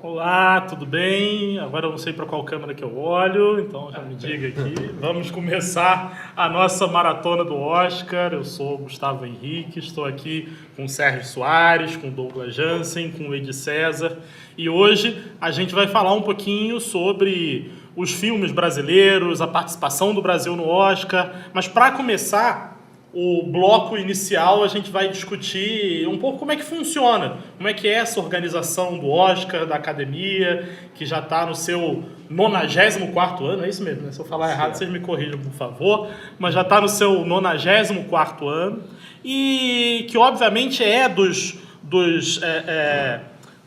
Olá, tudo bem? Agora eu não sei para qual câmera que eu olho, então já me diga aqui. Vamos começar a nossa maratona do Oscar. Eu sou o Gustavo Henrique, estou aqui com o Sérgio Soares, com o Douglas Jansen, com o Edi César. E hoje a gente vai falar um pouquinho sobre os filmes brasileiros, a participação do Brasil no Oscar. Mas para começar o bloco inicial, a gente vai discutir um pouco como é que funciona, como é que é essa organização do Oscar, da Academia, que já está no seu 94º ano, é isso mesmo, né? Se eu falar errado, vocês me corrijam, por favor, mas já está no seu 94º ano, e que obviamente é a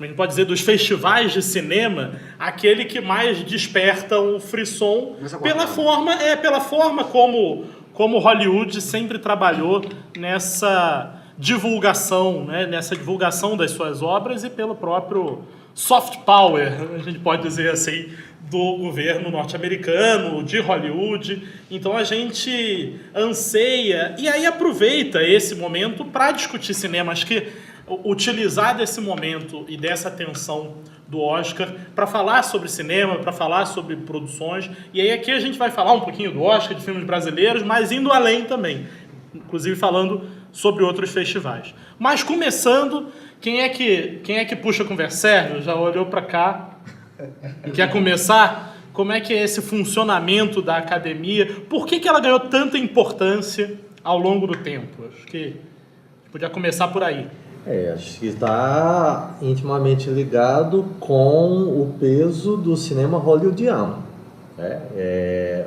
gente pode dizer, dos festivais de cinema, aquele que mais desperta o frisson pela forma como Hollywood sempre trabalhou nessa divulgação, né? Nessa divulgação das suas obras e pelo próprio soft power, a gente pode dizer assim, do governo norte-americano, de Hollywood. Então a gente anseia e aí aproveita esse momento para discutir cinema. Acho que utilizar desse momento e dessa atenção do Oscar para falar sobre cinema, para falar sobre produções. E aí aqui a gente vai falar um pouquinho do Oscar, de filmes brasileiros, mas indo além também, inclusive falando sobre outros festivais. Mas começando, quem é que puxa a conversa? Sérgio, já olhou para cá? Quer começar? Como é que é esse funcionamento da academia? Por que ela ganhou tanta importância ao longo do tempo? Acho que podia começar por aí. Acho que está intimamente ligado com o peso do cinema hollywoodiano.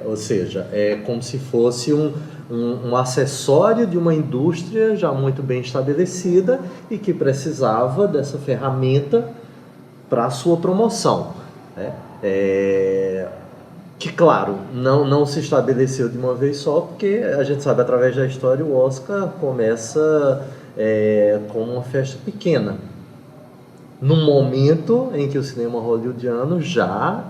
Ou seja, é como se fosse um acessório de uma indústria já muito bem estabelecida e que precisava dessa ferramenta para a sua promoção. Que, claro, não se estabeleceu de uma vez só, porque a gente sabe, através da história, o Oscar começa como uma festa pequena, num momento em que o cinema hollywoodiano já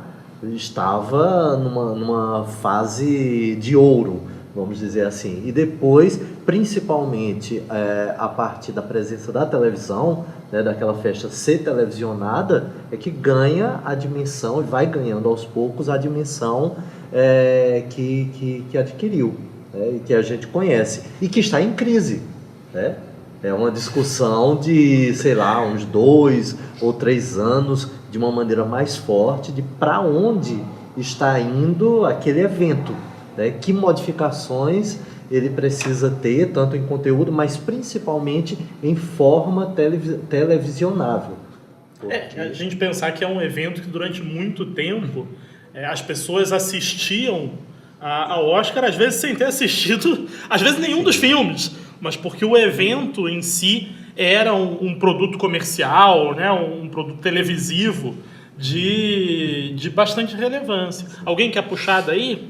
estava numa fase de ouro, vamos dizer assim, e depois, principalmente a partir da presença da televisão, né, daquela festa ser televisionada, é que ganha a dimensão, e vai ganhando aos poucos a dimensão que adquiriu, e que a gente conhece, e que está em crise, né? É uma discussão de, sei lá, uns 2 ou 3 anos, de uma maneira mais forte, de para onde está indo aquele evento, né? Que modificações ele precisa ter, tanto em conteúdo, mas principalmente em forma televisionável. A gente pensar que é um evento que durante muito tempo as pessoas assistiam ao Oscar, às vezes sem ter assistido, às vezes nenhum dos filmes, mas porque o evento em si era um produto comercial, né, um produto televisivo de bastante relevância. Alguém quer puxar daí?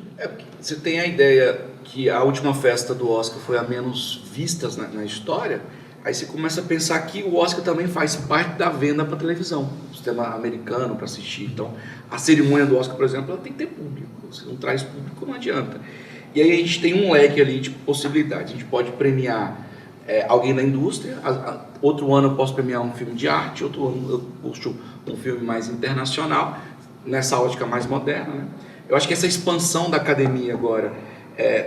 Você tem a ideia que a última festa do Oscar foi a menos vistas na história, aí você começa a pensar que o Oscar também faz parte da venda para televisão, o sistema americano para assistir. Então, a cerimônia do Oscar, por exemplo, ela tem que ter público. Se não traz público, não adianta. E aí a gente tem um leque ali de possibilidades. A gente pode premiar alguém da indústria, outro ano eu posso premiar um filme de arte, outro ano eu puxo um filme mais internacional, nessa ótica mais moderna, né? Eu acho que essa expansão da academia agora,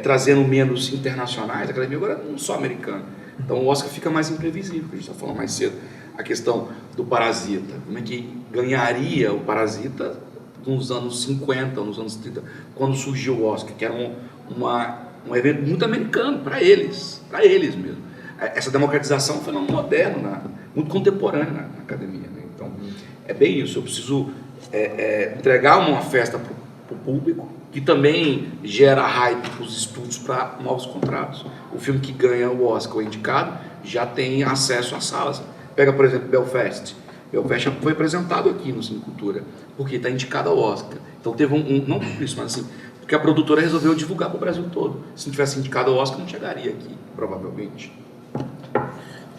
trazendo menos internacionais, a academia agora não só americana. Então o Oscar fica mais imprevisível, que a gente está falando mais cedo. A questão do Parasita, como é que ganharia o Parasita nos anos 50, nos anos 30, quando surgiu o Oscar, que era um evento muito americano, para eles mesmo. Essa democratização é um fenômeno moderno, muito contemporâneo na academia, né? Então, é bem isso. Eu preciso entregar uma festa para o público, que também gera hype para os estúdios para novos contratos. O filme que ganha o Oscar, o indicado, já tem acesso às salas. Pega, por exemplo, Belfast. Belfast foi apresentado aqui no Cinecultura, porque está indicado ao Oscar. Então teve não por isso, mas assim, porque a produtora resolveu divulgar para o Brasil todo. Se não tivesse indicado ao Oscar, não chegaria aqui, provavelmente.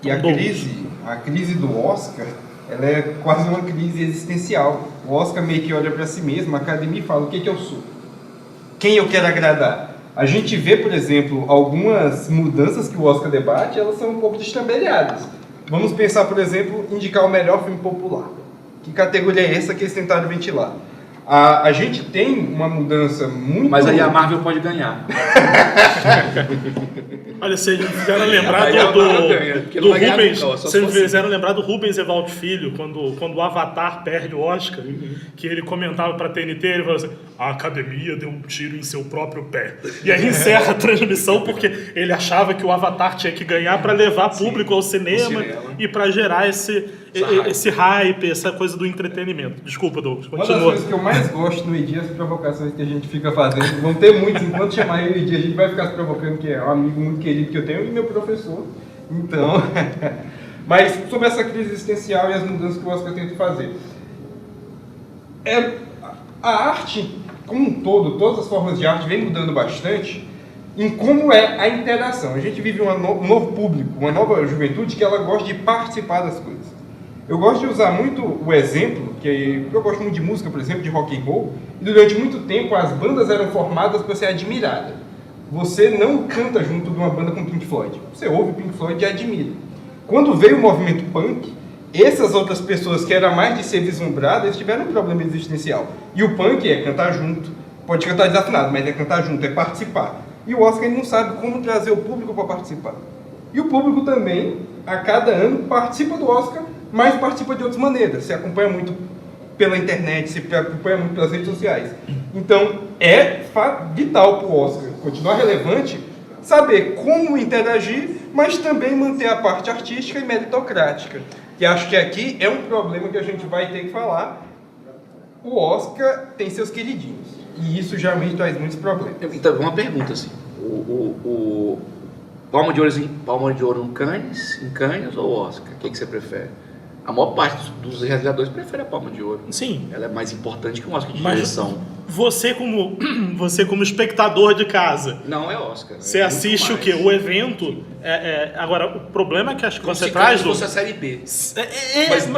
E a crise do Oscar, ela é quase uma crise existencial. O Oscar meio que olha para si mesmo, a academia fala: o que eu sou? Quem eu quero agradar? A gente vê, por exemplo, algumas mudanças que o Oscar debate, elas são um pouco destrambelhadas. Vamos pensar, por exemplo, indicar o melhor filme popular. Que categoria é essa que eles tentaram ventilar? A gente tem uma mudança muito... Mas aí a Marvel pode ganhar. Olha, vocês me fizeram lembrar do Rubens. Vocês me fizeram lembrar do Rubens Evaldo Filho, quando o Avatar perde o Oscar, que ele comentava pra TNT, ele falou assim: a academia deu um tiro em seu próprio pé. E aí encerra a transmissão porque ele achava que o Avatar tinha que ganhar pra levar público ao cinema e pra gerar esse hype, essa coisa do entretenimento. Desculpa, Douglas, continua. Uma das coisas que eu mais gosto no ED é as provocações que a gente fica fazendo. Vão ter muitos, enquanto chamar eu ED, a gente vai ficar se provocando, que é um amigo muito querido que eu tenho e meu professor. Então, mas sobre essa crise existencial e as mudanças que o Oscar tenta fazer. A arte, como um todo, todas as formas de arte vem mudando bastante em como é a interação. A gente vive um novo público, uma nova juventude que ela gosta de participar das coisas. Eu gosto de usar muito o exemplo, que eu gosto muito de música, por exemplo, de rock and roll, e durante muito tempo as bandas eram formadas para ser admirada. Você não canta junto de uma banda com Pink Floyd. Você ouve Pink Floyd e admira. Quando veio o movimento punk, essas outras pessoas que eram mais de ser vislumbradas tiveram um problema existencial. E o punk é cantar junto, pode cantar desafinado, mas é cantar junto, é participar. E o Oscar ele não sabe como trazer o público para participar. E o público também, a cada ano, participa do Oscar, mas participa de outras maneiras. Se acompanha muito pela internet, se acompanha muito pelas redes sociais. Então, é vital para o Oscar continuar relevante, saber como interagir, mas também manter a parte artística e meritocrática. Que acho que aqui é um problema que a gente vai ter que falar. O Oscar tem seus queridinhos, e isso geralmente traz muitos problemas. Então, uma pergunta assim, o Palma de Ouro em Cannes ou Oscar? O que você prefere? A maior parte dos realizadores prefere a Palma de Ouro. Sim. Ela é mais importante que um Oscar de direção. Você como espectador de casa... Não é Oscar. Você assiste o quê? O evento... Agora, o problema é que acho que você traz... Se fosse a série B.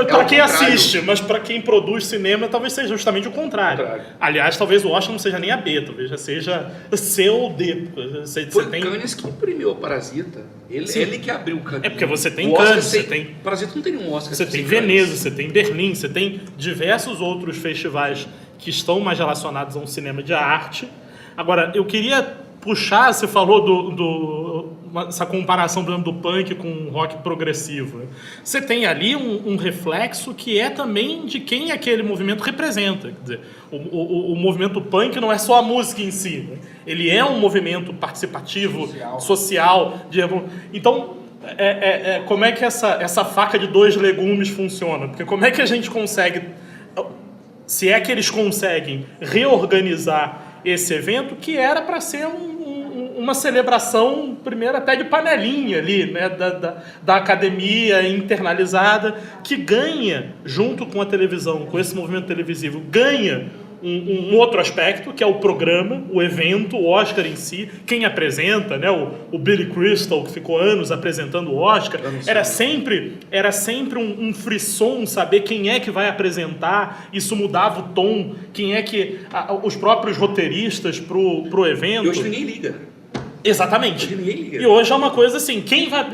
Para quem assiste, mas para quem produz cinema, talvez seja justamente o contrário. Aliás, talvez o Oscar não seja nem a B, talvez já seja C ou D. Foi Cannes que imprimiu o Parasita. Ele que abriu o caminho. É porque você tem Cannes, Parasita não tem um Oscar. Você tem Veneza, você tem Berlim, você tem diversos outros festivais que estão mais relacionados a um cinema de arte. Agora, eu queria puxar, você falou essa comparação, por exemplo, do punk com o rock progressivo. Né? Você tem ali um reflexo que é também de quem aquele movimento representa. Quer dizer, o movimento punk não é só a música em si. Né? Ele é um movimento participativo, social. Então, como é que essa faca de dois legumes funciona? Porque como é que a gente consegue... Se é que eles conseguem reorganizar esse evento, que era para ser uma celebração, primeiro até de panelinha ali, né, da academia internalizada, que ganha, junto com a televisão, com esse movimento televisivo, ganha um outro aspecto, que é o programa, o evento, o Oscar em si, quem apresenta, né, o Billy Crystal, que ficou anos apresentando o Oscar, era sempre um frisson saber quem é que vai apresentar, isso mudava o tom, quem é que... os próprios roteiristas pro evento... E hoje ninguém liga. Exatamente. Hoje ninguém liga. E hoje é uma coisa assim, quem vai...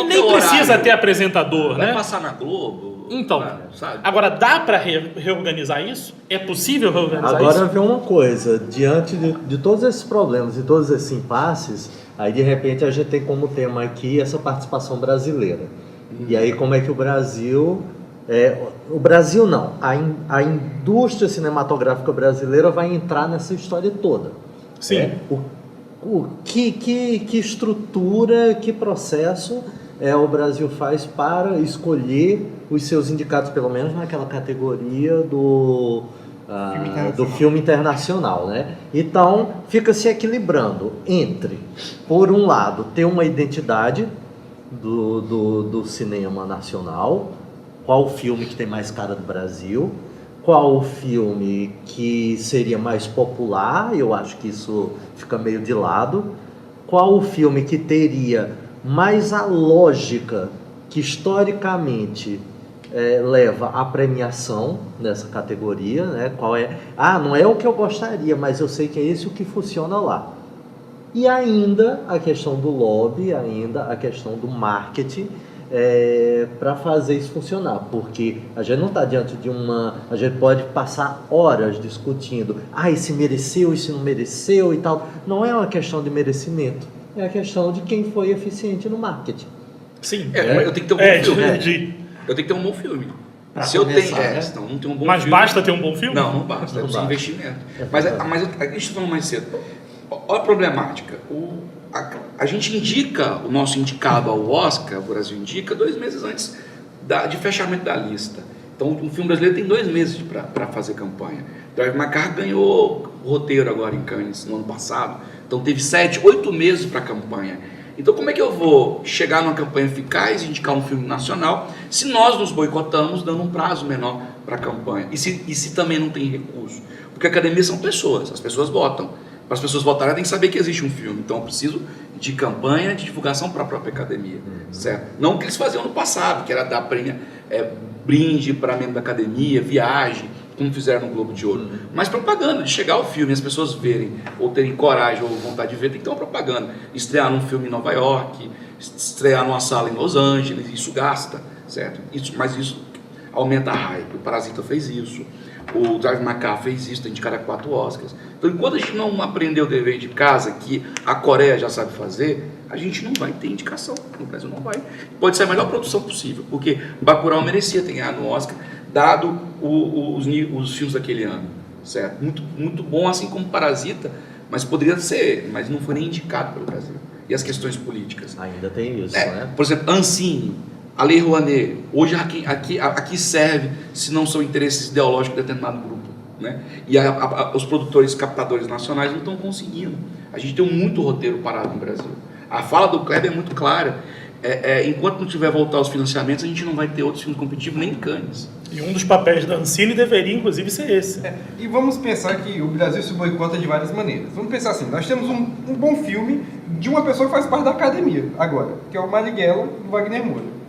nem precisa ter apresentador, vai né? passar na Globo... Então, sabe? Agora dá para reorganizar isso? É possível reorganizar agora isso? Agora vem uma coisa, diante de todos esses problemas e todos esses impasses, aí de repente a gente tem como tema aqui essa participação brasileira. E aí como é que o Brasil não, a indústria cinematográfica brasileira vai entrar nessa história toda. Sim. Que estrutura, que processo o Brasil faz para escolher os seus indicados, pelo menos naquela categoria do filme internacional, né? Então, fica se equilibrando entre, por um lado, ter uma identidade do cinema nacional, qual o filme que tem mais cara do Brasil, qual o filme que seria mais popular, eu acho que isso fica meio de lado, qual o filme que teria mais a lógica que historicamente leva a premiação nessa categoria, né? Qual é? Não é o que eu gostaria, mas eu sei que é esse o que funciona lá. E ainda a questão do lobby, ainda a questão do marketing, para fazer isso funcionar, porque a gente não está diante de a gente pode passar horas discutindo, esse mereceu, esse não mereceu e tal. Não é uma questão de merecimento, é a questão de quem foi eficiente no marketing. Sim. Eu tenho que ter um bom filme. Entendi. Eu tenho que ter um bom filme. Se eu tenho, senão não tem um bom mas filme. Mas basta ter um bom filme? Não basta, é um investimento. Mas a gente está falando mais cedo. Olha a problemática. A gente indica o nosso indicado ao Oscar, o Brasil indica, 2 meses antes de fechamento da lista. Então, um filme brasileiro tem 2 meses para fazer campanha. Drive My Car ganhou o roteiro agora em Cannes, no ano passado. Então, teve 7, 8 meses para a campanha. Então, como é que eu vou chegar numa campanha eficaz e indicar um filme nacional se nós nos boicotamos dando um prazo menor para a campanha? E se também não tem recurso? Porque a academia são pessoas, as pessoas votam. Para as pessoas votarem, tem que saber que existe um filme. Então, eu preciso de campanha de divulgação para a própria academia, certo? Não o que eles faziam no passado, que era dar brinde para membro da academia, viagem, como fizeram no Globo de Ouro. Mas propaganda, de chegar ao filme, as pessoas verem, ou terem coragem ou vontade de ver, tem que ter uma propaganda. Estrear num filme em Nova York, estrear numa sala em Los Angeles, isso gasta, certo? Mas isso aumenta a hype. O Parasita fez isso. O Drive My Car fez isso, tem indicado a 4 Oscars. Então, enquanto a gente não aprender o dever de casa, que a Coreia já sabe fazer, a gente não vai ter indicação. No Brasil não vai. Pode ser a melhor produção possível, porque Bacurau merecia ter ganhado no Oscar, dado os filmes daquele ano, certo? Muito, muito bom, assim como Parasita, mas poderia ser, mas não foi nem indicado pelo Brasil. E as questões políticas. Ainda tem isso, né? Por exemplo, Ancine, a Lei Rouanet, hoje aqui serve se não são interesses ideológicos de determinado grupo, né? E os produtores captadores nacionais não estão conseguindo. A gente tem muito roteiro parado no Brasil. A fala do Kleber é muito clara. Enquanto não tiver voltar os financiamentos, a gente não vai ter outros filmes competitivos nem em Cannes. E um dos papéis da Ancine deveria, inclusive, ser esse. E vamos pensar que o Brasil se boicota de várias maneiras. Vamos pensar assim, nós temos um bom filme de uma pessoa que faz parte da academia agora, que é o Marighella, do Wagner Moura.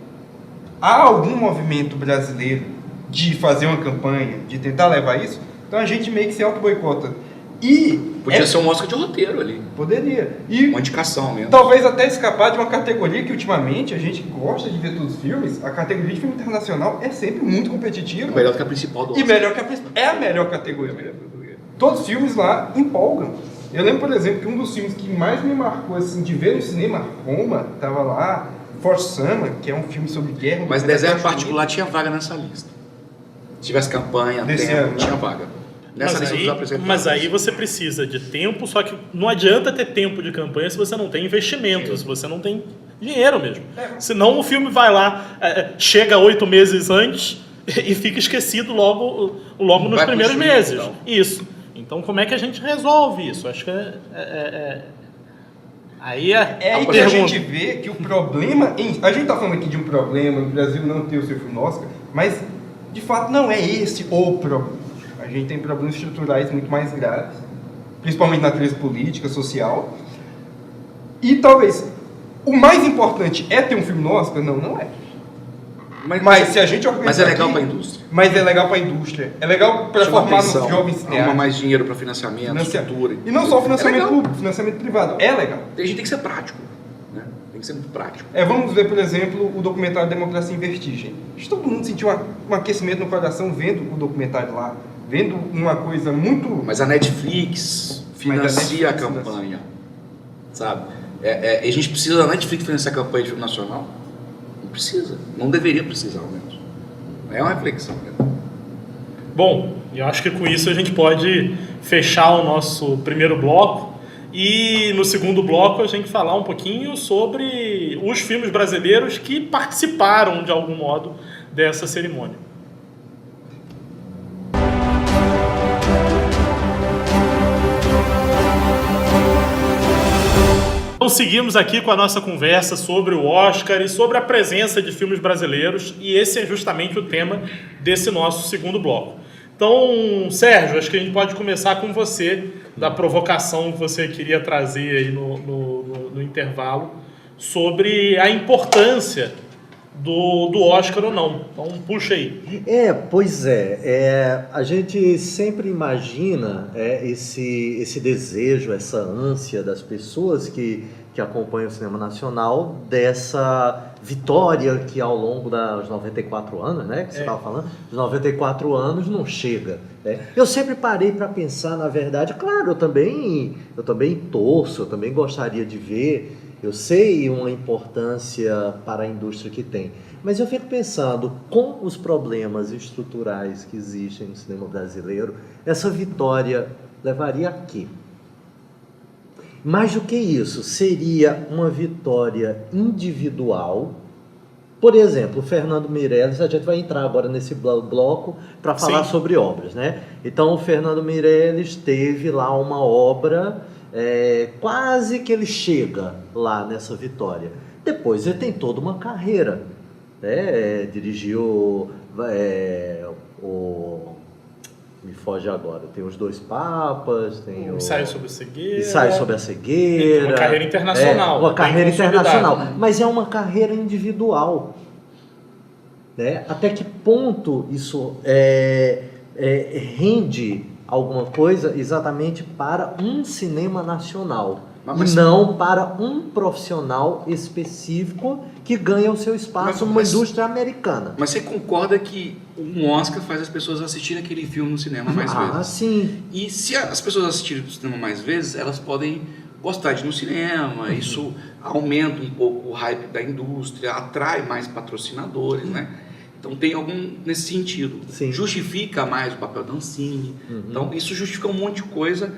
Há algum movimento brasileiro de fazer uma campanha, de tentar levar isso? Então a gente meio que se auto-boicota. Podia ser um Oscar de roteiro ali. Poderia. Uma indicação mesmo. Talvez até escapar de uma categoria que ultimamente a gente gosta de ver todos os filmes. A categoria de filme internacional é sempre muito competitiva. Melhor do que a principal do Oscar. E melhor que a principal. É a melhor categoria. Todos os filmes lá empolgam. Eu lembro, por exemplo, que um dos filmes que mais me marcou assim, de ver no cinema, Roma, estava lá. For Summer, que é um filme sobre guerra. Mas Deserto Particular tinha vaga nessa lista. Se tivesse campanha, tinha vaga. Mas aí você precisa de tempo, só que não adianta ter tempo de campanha se você não tem investimento, se você não tem dinheiro mesmo. Senão o filme vai lá, chega 8 meses antes e fica esquecido logo nos primeiros meses. Então. Isso. Então como é que a gente resolve isso? Acho que aí aí que a gente vê que o problema... A gente está falando aqui de um problema, o Brasil não ter o seu filme Oscar, mas de fato não é esse o problema. A gente tem problemas estruturais muito mais graves, principalmente na crise política, social. E talvez o mais importante é ter um filme no Oscar? Não é. Mas se a gente organizar. Mas é legal para a indústria. Mas é legal para a indústria. É legal para formar nos jovens cineastas. Arruma mais dinheiro para financiamento, estrutura. E não só o financiamento público, financiamento privado. É legal. A gente tem que ser prático. Né? Tem que ser muito prático. Vamos ver, por exemplo, o documentário Democracia em Vertigem. Acho que todo mundo sentiu um aquecimento no coração vendo o documentário lá. Vendo uma coisa muito... Mas a Netflix financia a campanha. Sabe? A gente precisa da Netflix financiar a campanha de filme nacional? Não precisa. Não deveria precisar, ao menos. É uma reflexão. Né? Bom, eu acho que com isso a gente pode fechar o nosso primeiro bloco e no segundo bloco a gente falar um pouquinho sobre os filmes brasileiros que participaram de algum modo dessa cerimônia. Então seguimos aqui com a nossa conversa sobre o Oscar e sobre a presença de filmes brasileiros, e esse é justamente o tema desse nosso segundo bloco. Então, Sérgio, acho que a gente pode começar com você, da provocação que você queria trazer aí no intervalo, sobre a importância do Oscar ou não. Então puxa aí. Pois é. A gente sempre imagina esse desejo, essa ânsia das pessoas que acompanham o cinema nacional, dessa vitória que ao longo dos 94 anos, né, que você estava falando, os 94 anos não chega. Né? Eu sempre parei para pensar, na verdade, claro, eu também torço, eu também gostaria de ver, eu sei uma importância para a indústria que tem, mas eu fico pensando, com os problemas estruturais que existem no cinema brasileiro, essa vitória levaria a quê? Mais do que isso, seria uma vitória individual. Por exemplo, o Fernando Meirelles, a gente vai entrar agora nesse bloco para falar sobre obras, né? Então, o Fernando Meirelles teve lá uma obra, quase que ele chega lá nessa vitória. Depois ele tem toda uma carreira, né? Dirigiu me foge agora. Tem Os Dois Papas, tem o Ensaio sobre a Cegueira. Ensaio sobre a Cegueira. Uma carreira internacional. Uma carreira internacional. Mas é uma carreira individual. Né? Até que ponto isso rende alguma coisa exatamente para um cinema nacional? E não para um profissional específico que ganha o seu espaço numa indústria americana. Mas você concorda que um Oscar faz as pessoas assistirem aquele filme no cinema mais vezes? Ah, sim. E se as pessoas assistirem no cinema mais vezes, elas podem gostar de ir no cinema, isso aumenta um pouco o hype da indústria, atrai mais patrocinadores, né? Então tem algum nesse sentido. Sim. Justifica mais o papel da Ancine. Então isso justifica um monte de coisa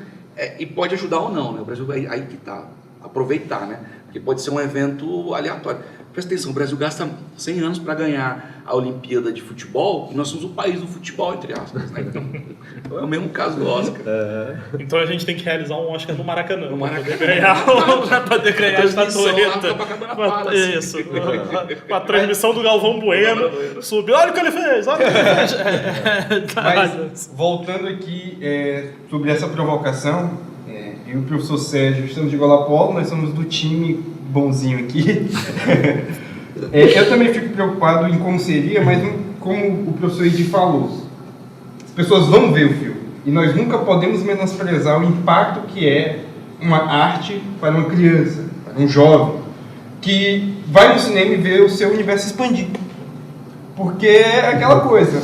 e pode ajudar ou não, né? O Brasil aí que tá, aproveitar, né? Porque pode ser um evento aleatório. Presta atenção, o Brasil gasta 100 anos para ganhar a Olimpíada de futebol e nós somos o país do futebol, entre aspas, né? Então é o mesmo caso do Oscar. Então a gente tem que realizar um Oscar no Maracanã. No Maracanã. Para poder ganhar a estatueta. Isso. Com a transmissão do Galvão Bueno. Subiu. Olha o que ele fez! Olha o que ele fez! Mas, voltando aqui sobre essa provocação, eu e o professor Sérgio estamos de Golapolo, nós somos do time bonzinho aqui. Eu também fico preocupado em como seria, mas como o professor Edi falou, as pessoas vão ver o filme e nós nunca podemos menosprezar o impacto que é uma arte para uma criança, para um jovem que vai no cinema e vê o seu universo expandir. Porque é aquela coisa,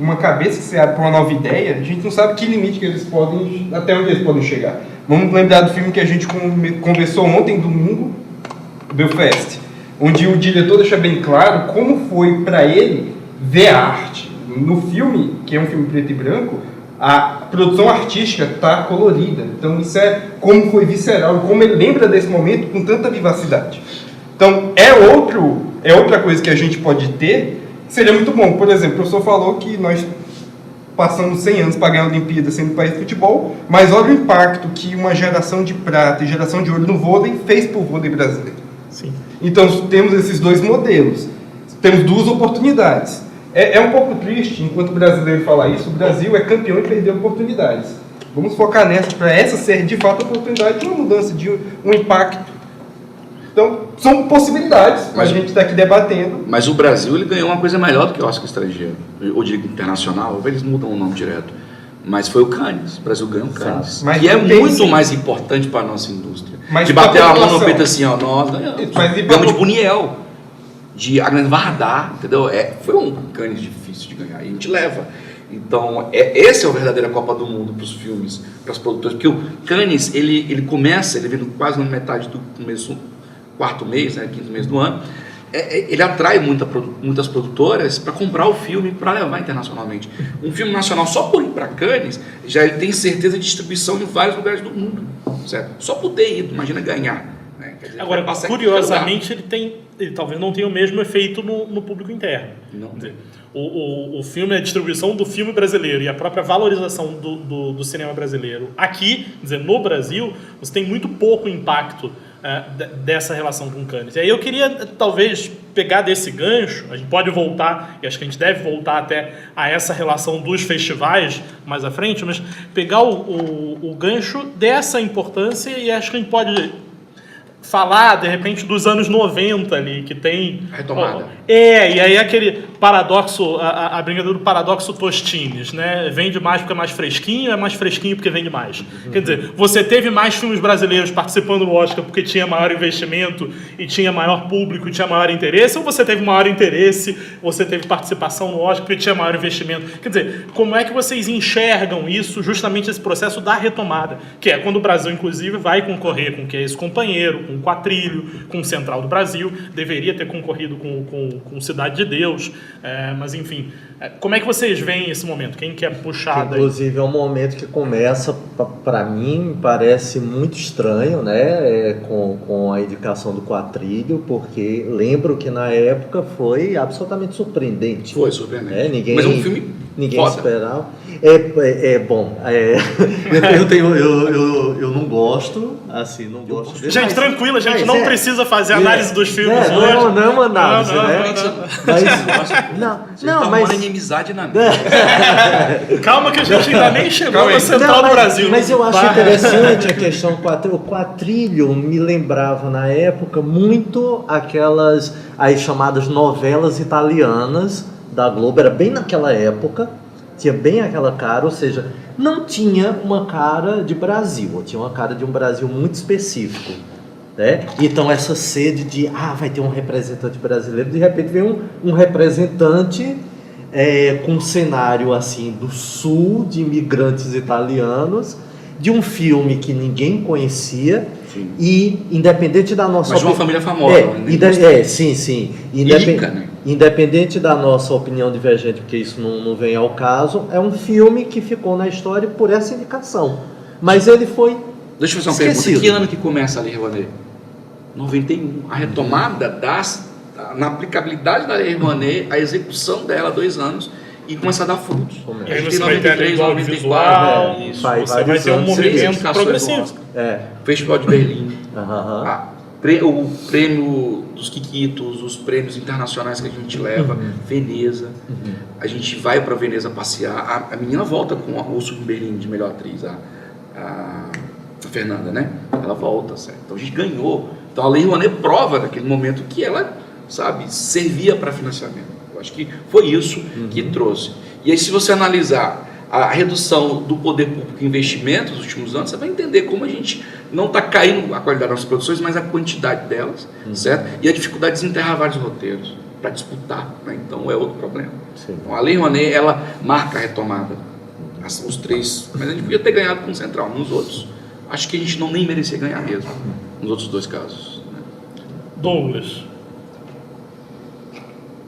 uma cabeça que se abre para uma nova ideia, a gente não sabe que limite que eles podem, até onde eles podem chegar. Vamos lembrar do filme que a gente conversou ontem, domingo, Belfast, onde o diretor deixa bem claro como foi para ele ver a arte. No filme, que é um filme preto e branco, a produção artística está colorida. Então isso é como foi visceral, como ele lembra desse momento com tanta vivacidade. Então é outra coisa que a gente pode ter, seria muito bom. Por exemplo, o professor falou que nós passamos 100 anos para ganhar a Olimpíada sendo país de futebol, mas olha o impacto que uma geração de prata e geração de ouro no vôlei fez para o vôlei brasileiro. Sim. Então temos esses dois modelos, temos duas oportunidades. É um pouco triste, enquanto o brasileiro fala isso, o Brasil é campeão em perder oportunidades. Vamos focar nessa, para essa ser de fato a oportunidade de uma mudança, de um impacto. Então, são possibilidades, mas a gente está aqui debatendo. Mas o Brasil ele ganhou uma coisa melhor do que o Oscar estrangeiro, ou de internacional, eles mudam o nome direto. Mas foi o Cannes, o Brasil ganhou o Cannes, que é muito mais importante para a nossa indústria. Mas de bater a mão no peito assim, ó, nós ganhamos de Buniel, de Agnes Varda, entendeu? Foi um Cannes difícil de ganhar, e a gente leva. Então, essa é a verdadeira Copa do Mundo para os filmes, para os produtores, porque o Cannes, ele começa, ele vem quase na metade do começo, quarto mês, né, quinto mês do ano, ele atrai muitas produtoras para comprar o filme para levar internacionalmente. Um filme nacional, só por ir para Cannes, já ele tem certeza de distribuição em vários lugares do mundo, certo? Só por ter ido, imagina ganhar. Né? Dizer, agora, curiosamente, ele talvez não tenha o mesmo efeito no público interno. Não. O filme, a distribuição do filme brasileiro e a própria valorização do cinema brasileiro aqui, quer dizer, no Brasil, você tem muito pouco impacto dessa relação com Cannes. E aí eu queria, talvez, pegar desse gancho, a gente pode voltar, e acho que a gente deve voltar até a essa relação dos festivais mais à frente, mas pegar o gancho dessa importância, e acho que a gente pode falar, de repente, dos anos 90 ali, que tem... Retomada. E aí aquele paradoxo, a brincadeira do paradoxo Tostines, né? Vende mais porque é mais fresquinho porque vende mais. Quer dizer, você teve mais filmes brasileiros participando do Oscar porque tinha maior investimento e tinha maior público e tinha maior interesse, ou você teve maior interesse, você teve participação no Oscar porque tinha maior investimento? Quer dizer, como é que vocês enxergam isso, justamente esse processo da retomada, que é quando o Brasil, inclusive, vai concorrer com o que é esse companheiro, com o Quatrilho, com o Central do Brasil, deveria ter concorrido com Cidade de Deus, mas enfim, como é que vocês veem esse momento? Quem quer puxar daí? Inclusive é um momento que começa, para mim, parece muito estranho, né, com a indicação do Quatrilho, porque lembro que na época foi absolutamente surpreendente. Foi surpreendente. Mas é um filme ninguém foda. esperava. Bom, eu não gosto, assim, não gosto dele. Gente, tranquilo, a gente não precisa fazer análise dos filmes hoje. Não é uma análise, né? Mas uma inimizade na mesa. Calma que a gente ainda nem chegou na Central do Brasil. Mas eu acho interessante a questão o Quatrilho me lembrava na época muito as chamadas novelas italianas da Globo, era bem naquela época, tinha bem aquela cara, ou seja, não tinha uma cara de Brasil, tinha uma cara de um Brasil muito específico, né? Então essa sede de, vai ter um representante brasileiro, de repente vem um representante com um cenário assim do sul, de imigrantes italianos, de um filme que ninguém conhecia. Sim. E independente da nossa... Mas de uma família famosa. Sim. Rica, né? Independente da nossa opinião divergente, porque isso não vem ao caso, é um filme que ficou na história por essa indicação. Mas ele foi Deixa eu fazer uma pergunta. Que ano que começa a Lei Rouanet? 91. A retomada na aplicabilidade da Lei Rouanet, a execução dela, 2 anos, e começa a dar frutos. E aí você vai ter a audiovisual, você vai ter um movimento progressivo. Festival de Berlim, o prêmio dos Quiquitos, os prêmios internacionais que a gente leva, Veneza, a gente vai para Veneza passear, a menina volta com o Urso de Berlim de melhor atriz, a Fernanda, né? Ela volta, certo? Então a gente ganhou. Então a Lei Rouanet prova naquele momento que ela, servia para financiamento. Eu acho que foi isso que trouxe. E aí, se você analisar a redução do poder público em investimentos nos últimos anos, você vai entender como a gente não está caindo a qualidade das nossas produções, mas a quantidade delas, certo? E a dificuldade de desenterrar vários roteiros para disputar, né? Então é outro problema. Então, a Lei Rouanet, ela marca a retomada. Os 3, mas a gente podia ter ganhado com o Central. Nos outros, acho que a gente nem merecia ganhar mesmo, nos outros 2 casos. Né? Douglas.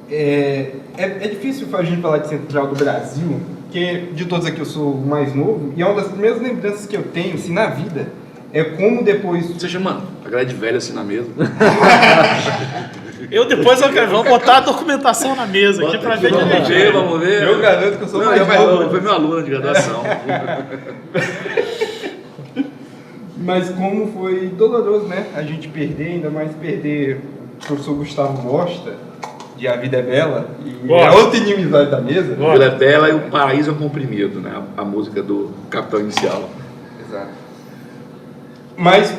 É difícil a gente falar de Central do Brasil, porque de todos aqui eu sou o mais novo, e é uma das primeiras lembranças que eu tenho, assim, na vida, é como depois... Você chama a grade velha assim na mesa? Vamos botar a documentação na mesa aqui pra ver direitinho. Vamos ver. Eu garanto que eu sou mais novo. Foi meu aluno de graduação. Mas como foi doloroso, né? A gente perder, ainda mais perder o professor Gustavo Costa, de A Vida é Bela, e a outra inimizade da mesa. A Vida é Bela e O Paraíso é Comprimido, né? A música do Capitão Inicial. Exato. Mas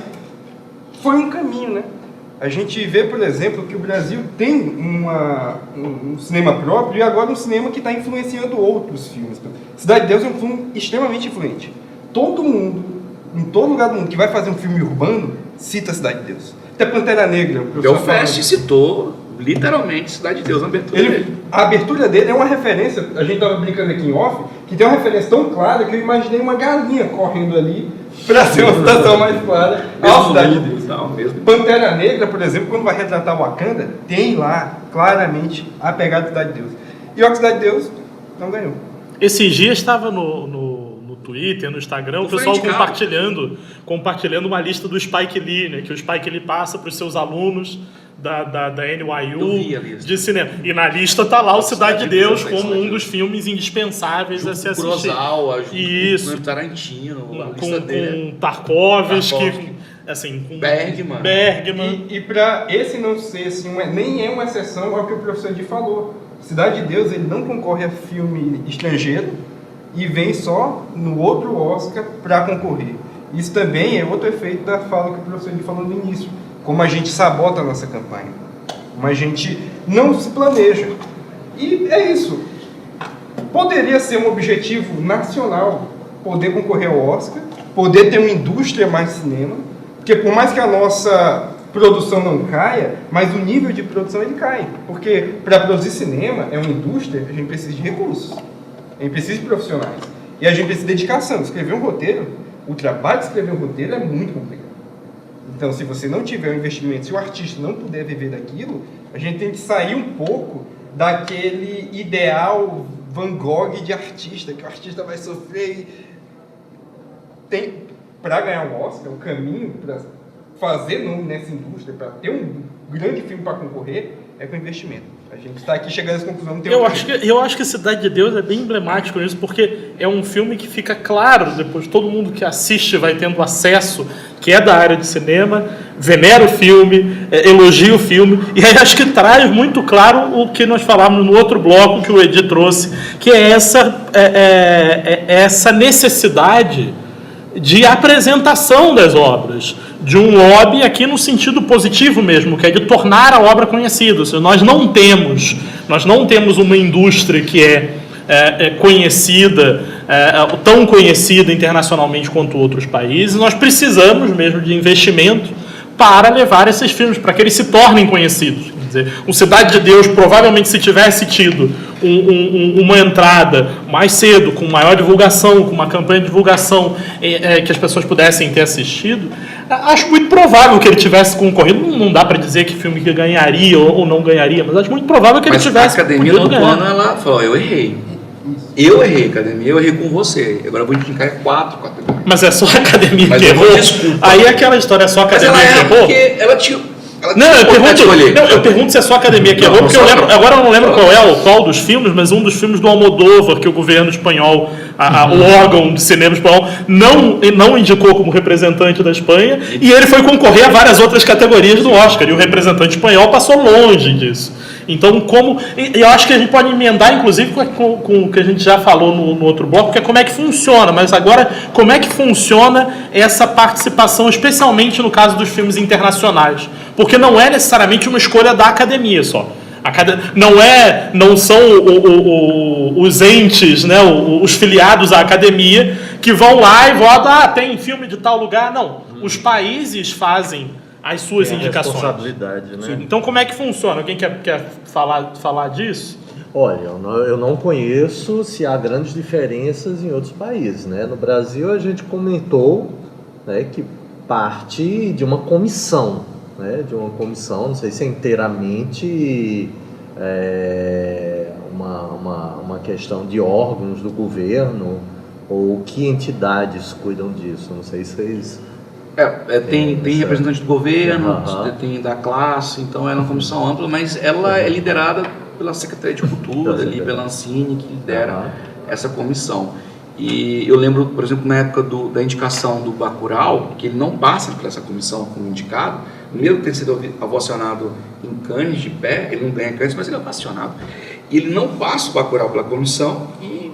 foi um caminho, né? A gente vê, por exemplo, que o Brasil tem um cinema próprio e agora um cinema que está influenciando outros filmes. Cidade de Deus é um filme extremamente influente. Todo mundo, em todo lugar do mundo que vai fazer um filme urbano, cita Cidade de Deus. Até Pantera Negra. Belfast citou literalmente Cidade de Deus na abertura dele. A abertura dele é uma referência, a gente estava brincando aqui em off, que tem uma referência tão clara que eu imaginei uma galinha correndo ali para ser uma situação mais clara à Cidade de Deus. Pantera Negra, por exemplo, quando vai retratar Wakanda, tem lá claramente a pegada da Cidade de Deus. E a Cidade de Deus não ganhou. Esses dias estava no Twitter, no Instagram, o pessoal compartilhando uma lista do Spike Lee, né, que o Spike Lee passa para os seus alunos da NYU de cinema. E na lista tá lá o Cidade de Deus como um dos filmes indispensáveis a se assistir. Com Tarantino, com Tarkovsky, assim, com Bergman. E para esse não ser assim, nem é uma exceção ao que o professor Edi falou. Cidade de Deus, ele não concorre a filme estrangeiro e vem só no outro Oscar para concorrer. Isso também é outro efeito da fala que o professor Edi falou no início. como a gente sabota a nossa campanha, como a gente não se planeja. E é isso. Poderia ser um objetivo nacional poder concorrer ao Oscar, poder ter uma indústria mais cinema, porque por mais que a nossa produção não caia, mas o nível de produção ele cai. Porque para produzir cinema, é uma indústria, a gente precisa de recursos, a gente precisa de profissionais. E a gente precisa de dedicação. Escrever um roteiro, o trabalho de escrever um roteiro é muito complicado. Então, se você não tiver um investimento, se o artista não puder viver daquilo, a gente tem que sair um pouco daquele ideal Van Gogh de artista, que o artista vai sofrer e para ganhar um Oscar, o caminho para fazer nome nessa indústria, para ter um grande filme para concorrer, é com investimento. A gente está aqui chegando a essa conclusão. Eu acho que Cidade de Deus é bem emblemático nisso, porque é um filme que fica claro, depois todo mundo que assiste vai tendo acesso, que é da área de cinema, venera o filme, elogia o filme, e aí acho que traz muito claro o que nós falávamos no outro bloco que o Edi trouxe, que é essa necessidade de apresentação das obras, de um lobby aqui no sentido positivo mesmo, que é de tornar a obra conhecida. Ou seja, nós não temos uma indústria que é conhecida, tão conhecida internacionalmente quanto outros países. Nós precisamos mesmo de investimento para levar esses filmes, para que eles se tornem conhecidos. Quer dizer, o Cidade de Deus, provavelmente, se tivesse tido uma entrada mais cedo, com maior divulgação, com uma campanha de divulgação que as pessoas pudessem ter assistido, acho muito provável que ele tivesse concorrido. Não dá para dizer que filme que ganharia ou não ganharia, mas acho muito provável que ele tivesse. A Academia do ano, ela falou, eu errei. Eu errei, Academia, eu errei com você. Agora eu vou indicar 4 categorias. Mas é só a Academia que errou? Aí aquela história é só a Academia que errou? Porque ela tinha... Eu pergunto se é só a Academia que errou, porque agora eu não lembro qual dos filmes, mas um dos filmes do Almodóvar, que o governo espanhol, o órgão de cinema espanhol, não indicou como representante da Espanha, e ele foi concorrer a várias outras categorias do Oscar, e o representante espanhol passou longe disso. Então, eu acho que a gente pode emendar, inclusive, com o que a gente já falou no outro bloco, que é como é que funciona, mas agora, como é que funciona essa participação, especialmente no caso dos filmes internacionais? Porque não é necessariamente uma escolha da academia só. Não são os entes, né, os filiados à academia, que vão lá e votam, tem filme de tal lugar. Não, os países fazem as suas indicações. Responsabilidade, né? Sim. Então, como é que funciona? Alguém quer falar disso? Olha, eu não conheço se há grandes diferenças em outros países, né? No Brasil, a gente comentou, né, que parte de uma comissão, né? De uma comissão, não sei se é inteiramente uma questão de órgãos do governo ou que entidades cuidam disso. Não sei se vocês... Tem representante do governo, tem da classe, então é uma comissão ampla, mas ela é liderada pela Secretaria de Cultura, ali, pela Ancine, que lidera essa comissão. E eu lembro, por exemplo, na época da indicação do Bacurau, que ele não passa por essa comissão como indicado, mesmo ter sido ovacionado em Cannes de pé, ele não ganha Cannes, mas ele é ovacionado. E ele não passa o Bacurau pela comissão e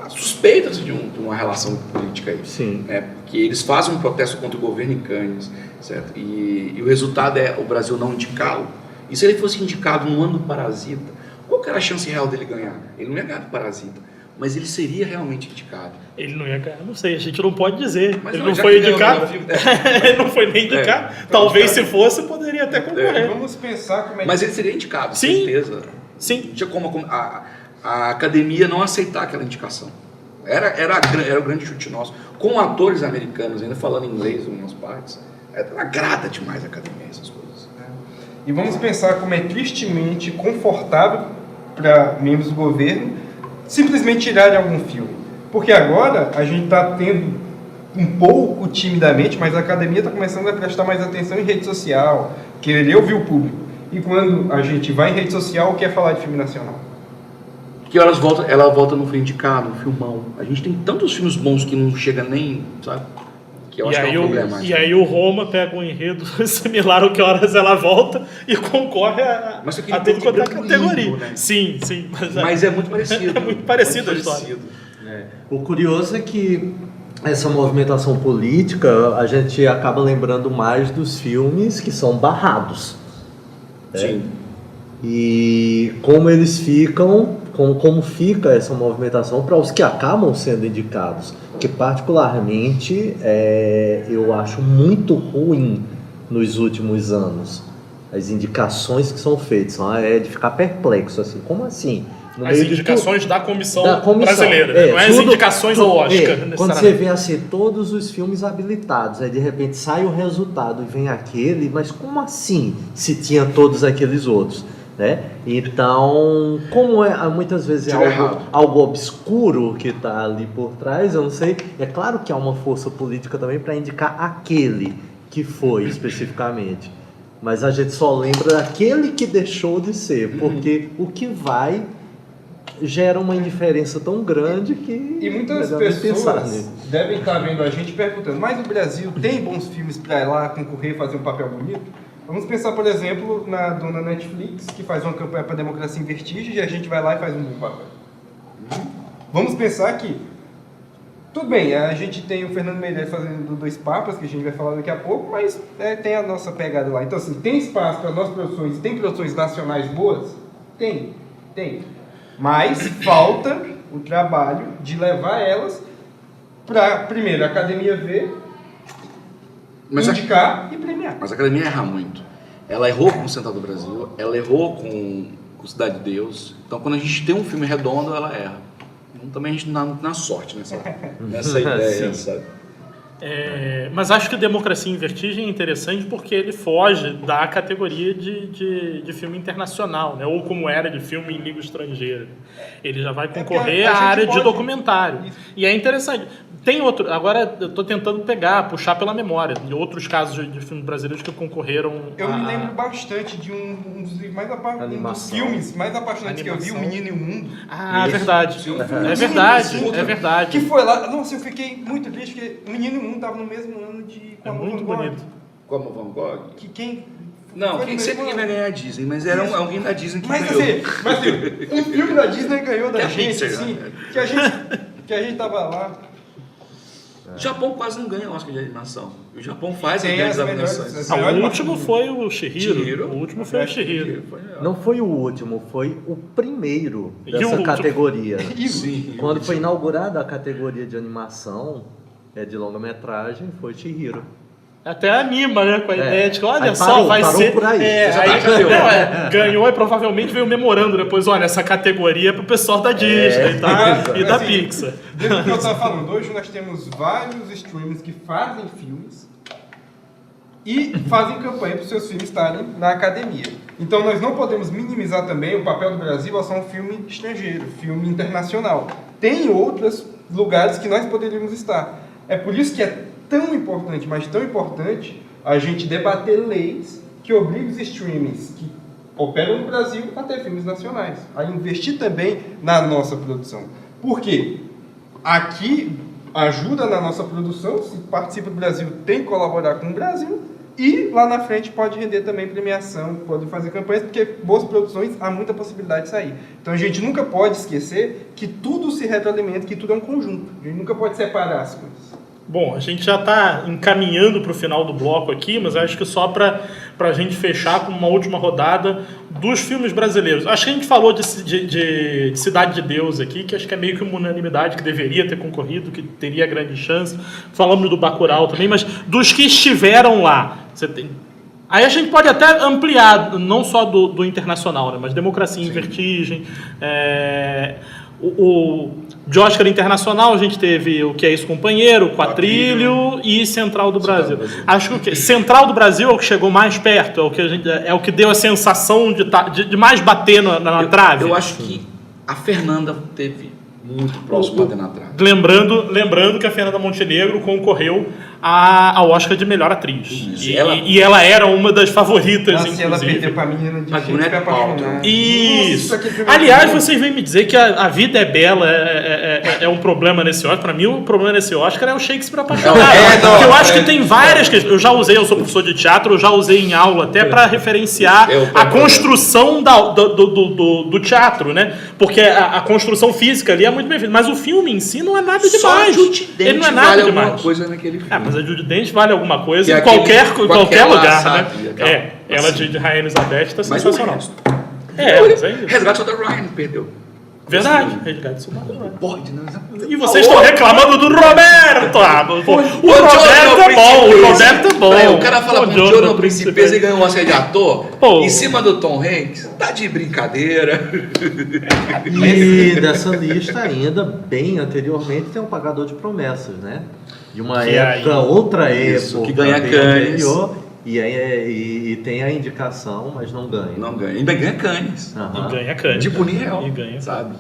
suspeita-se de uma relação política aí. Sim. Porque eles fazem um protesto contra o governo em Cannes, certo? E o resultado é o Brasil não indicá-lo. E se ele fosse indicado no ano do Parasita, qual que era a chance real dele ganhar? Ele não ia ganhar do Parasita, mas ele seria realmente indicado. Ele não ia ganhar, não sei, a gente não pode dizer. Mas ele não foi indicado. Ele não foi nem indicado. Talvez se fosse, poderia até concorrer. Vamos pensar como é que... Mas ele seria indicado, sim, certeza. Sim. Não tinha como a academia não aceitar aquela indicação. Era o grande chute nosso. Com atores americanos, ainda falando inglês em algumas partes, agrada demais a academia essas coisas. E vamos pensar como é tristemente confortável para membros do governo simplesmente tirarem algum filme. Porque agora a gente está tendo um pouco timidamente, mas a academia está começando a prestar mais atenção em rede social, querer ouvir o público. E quando a gente vai em rede social, quer falar de filme nacional. Que ela volta no filme indicado, no filmão. A gente tem tantos filmes bons que não chega nem, sabe? Que eu acho que é um problema. E aí o Roma pega um enredo similar ao Que Horas Ela Volta e concorre a tudo quanto é categoria. Lindo, né? Sim. Mas é muito parecido. É muito parecido a história. O curioso é que essa movimentação política, a gente acaba lembrando mais dos filmes que são barrados. Sim. E como eles ficam, como fica essa movimentação para os que acabam sendo indicados, que particularmente eu acho muito ruim nos últimos anos. As indicações que são feitas é de ficar perplexo, assim, como assim? As indicações da comissão brasileira, não é as indicações ao Oscar. Quando você vê assim, todos os filmes habilitados, aí de repente sai o resultado e vem aquele, mas como assim se tinha todos aqueles outros? Né? Então, como muitas vezes algo obscuro que está ali por trás, eu não sei, é claro que há uma força política também para indicar aquele que foi especificamente. Mas a gente só lembra daquele que deixou de ser, porque o que vai gera uma indiferença tão grande que... E muitas pessoas devem estar vendo a gente perguntando, mas o Brasil tem bons filmes para ir lá concorrer e fazer um papel bonito? Vamos pensar, por exemplo, na dona Netflix, que faz uma campanha para a democracia em vertigem, e a gente vai lá e faz um bom papel. Vamos pensar que, tudo bem, a gente tem o Fernando Meirelles fazendo Dois Papas, que a gente vai falar daqui a pouco, mas tem a nossa pegada lá. Então, assim, tem espaço para as nossas produções, tem produções nacionais boas? Tem. Mas falta o trabalho de levar elas para, primeiro, a academia ver, indicar e premiar. Mas a academia erra muito. Ela errou com o Central do Brasil, ela errou com Cidade de Deus. Então, quando a gente tem um filme redondo, ela erra. Então, também a gente não dá sorte nessa ideia, sabe? Mas acho que Democracia em Vertigem é interessante porque ele foge da categoria de filme internacional, né? Ou como era de filme em língua estrangeira. Ele já vai concorrer à área de documentário. E é interessante. Tem outro, agora eu estou tentando puxar pela memória, de outros casos de filmes brasileiros que concorreram. Eu me lembro bastante de um dos filmes mais apaixonantes que eu vi, O Menino e o Mundo. Ah, verdade. É verdade. Que foi lá. Nossa, eu fiquei muito triste porque O Menino e o Mundo estava no mesmo ano de muito bonito. Como Van Gogh? Não, quem sempre vai ganhar a Disney, mas era alguém da Disney que ganhou. Mas assim, um filme da Disney ganhou da gente, assim, que a gente tava lá. O Japão quase não ganha Oscar de animação. O Japão faz as grandes animações. O último foi o Chihiro. O último foi o Chihiro. Não foi o último, foi o primeiro dessa categoria. Sim. Quando foi inaugurada a categoria de animação de longa-metragem, foi Chihiro. Até anima, né? Com a ideia de que, olha aí só, vai ser. Por aí. Ganhou e provavelmente veio memorando depois, olha, essa categoria é pro pessoal da Disney e da Pixar. Dentro do que eu estava falando, hoje nós temos vários streamers que fazem filmes e fazem campanha para os seus filmes estarem na academia. Então nós não podemos minimizar também o papel do Brasil a só um filme estrangeiro, filme internacional. Tem outros lugares que nós poderíamos estar. É por isso que é tão importante, mas tão importante, a gente debater leis que obriguem os streamings que operam no Brasil a ter filmes nacionais, a investir também na nossa produção. Por quê? Aqui ajuda na nossa produção, se participa do Brasil, tem que colaborar com o Brasil, e lá na frente pode render também premiação, pode fazer campanhas, porque boas produções há muita possibilidade de sair. Então a gente nunca pode esquecer que tudo se retroalimenta, que tudo é um conjunto. A gente nunca pode separar as coisas. Bom, a gente já está encaminhando para o final do bloco aqui, mas acho que só para a gente fechar com uma última rodada dos filmes brasileiros. Acho que a gente falou de Cidade de Deus aqui, que acho que é meio que uma unanimidade, que deveria ter concorrido, que teria grande chance. Falamos do Bacurau também, mas dos que estiveram lá, você tem... Aí a gente pode até ampliar, não só do internacional, né, mas Democracia em Vertigem, de Oscar Internacional a gente teve O Que É Isso, Companheiro, Quatrilho e Central do Brasil. Acho que Central do Brasil é o que chegou mais perto, é o que deu a sensação de mais bater na trave. Eu acho que a Fernanda teve muito próximo de bater na trave. Lembrando que a Fernanda Montenegro concorreu ao Oscar de melhor atriz. E ela era uma das favoritas, inclusive. Ela perdeu pra menina de gente que apaixonar. Isso. Aliás, vocês vêm me dizer que a vida é bela é um problema nesse Oscar. Pra mim, o problema nesse Oscar é o Shakespeare apaixonado. Porque eu acho que tem várias questões. Eu sou professor de teatro, eu já usei em aula até para referenciar a construção do teatro, né? Porque a construção física ali é muito bem feita. Mas o filme em si não é nada demais. Só a Judi Dench ele não é nada vale demais. alguma coisa naquele filme. Mas a Judi Dench vale alguma coisa Que em qualquer qualquer lugar, sabe, né? aquela- Ela assim. de Rainha Elizabeth tá Mas sensacional. o resto. Mas é isso. Resgate da Ryan perdeu. Verdade. Resgate do Soldado Ryan. Pode, não. E vocês estão reclamando do Roberto! O Roberto é bom, o Roberto é bom. O cara fala com o Jono Principesa e ganhou um Oscar de ator em cima do Tom Hanks. Tá de brincadeira. E dessa lista ainda, bem anteriormente, tem o Pagador de Promessas, né? De uma época, outra Isso, época que ganha bem Cannes. anterior, e tem a indicação, mas não ganha. Não ganha. Ainda ganha Cannes. Aham. E ganha Cannes. De Buñuel, E ganha. sabe?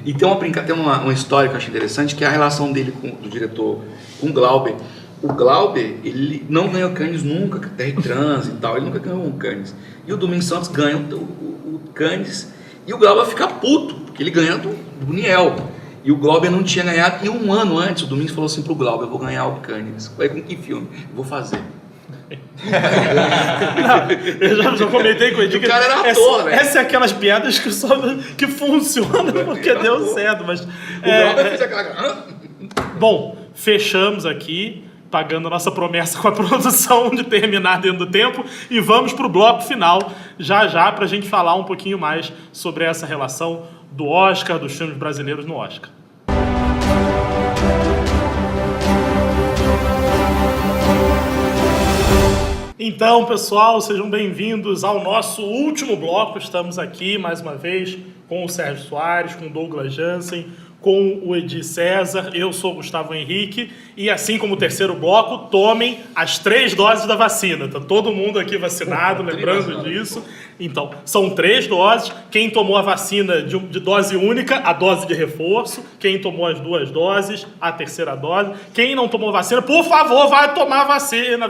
E tem uma história que eu acho interessante, que é a relação dele do diretor com o Glauber. O Glauber, ele não ganhou Cannes nunca, Terra e Trans e tal, ele nunca ganhou um Cannes. E o Domingos Santos ganha o Cannes, e o Glauber fica puto, porque ele ganha do Buñuel. E o Glauber não tinha ganhado, e um ano antes o Domingos falou assim pro Glauber: eu vou ganhar o Cannes. Falei: com que filme? Eu vou fazer. Não, eu já comentei com o Edi que O cara era ator, né? essa é aquelas piadas que funcionam porque deu certo, mas O Glauber fez aquela... bom, fechamos aqui pagando a nossa promessa com a produção de terminar dentro do tempo e vamos pro bloco final já pra gente falar um pouquinho mais sobre essa relação do Oscar, dos filmes brasileiros no Oscar. Então, pessoal, sejam bem-vindos ao nosso último bloco. Estamos aqui, mais uma vez, com o Sérgio Soares, com o Douglas Jansen, com o Edi César. Eu sou o Gustavo Henrique. E, assim como o terceiro bloco, tomem as 3 doses da vacina. Tá todo mundo aqui vacinado, lembrando disso. Então, são 3 doses. Quem tomou a vacina de dose única, a dose de reforço. Quem tomou as 2 doses, a terceira dose. Quem não tomou vacina, por favor, vai tomar vacina,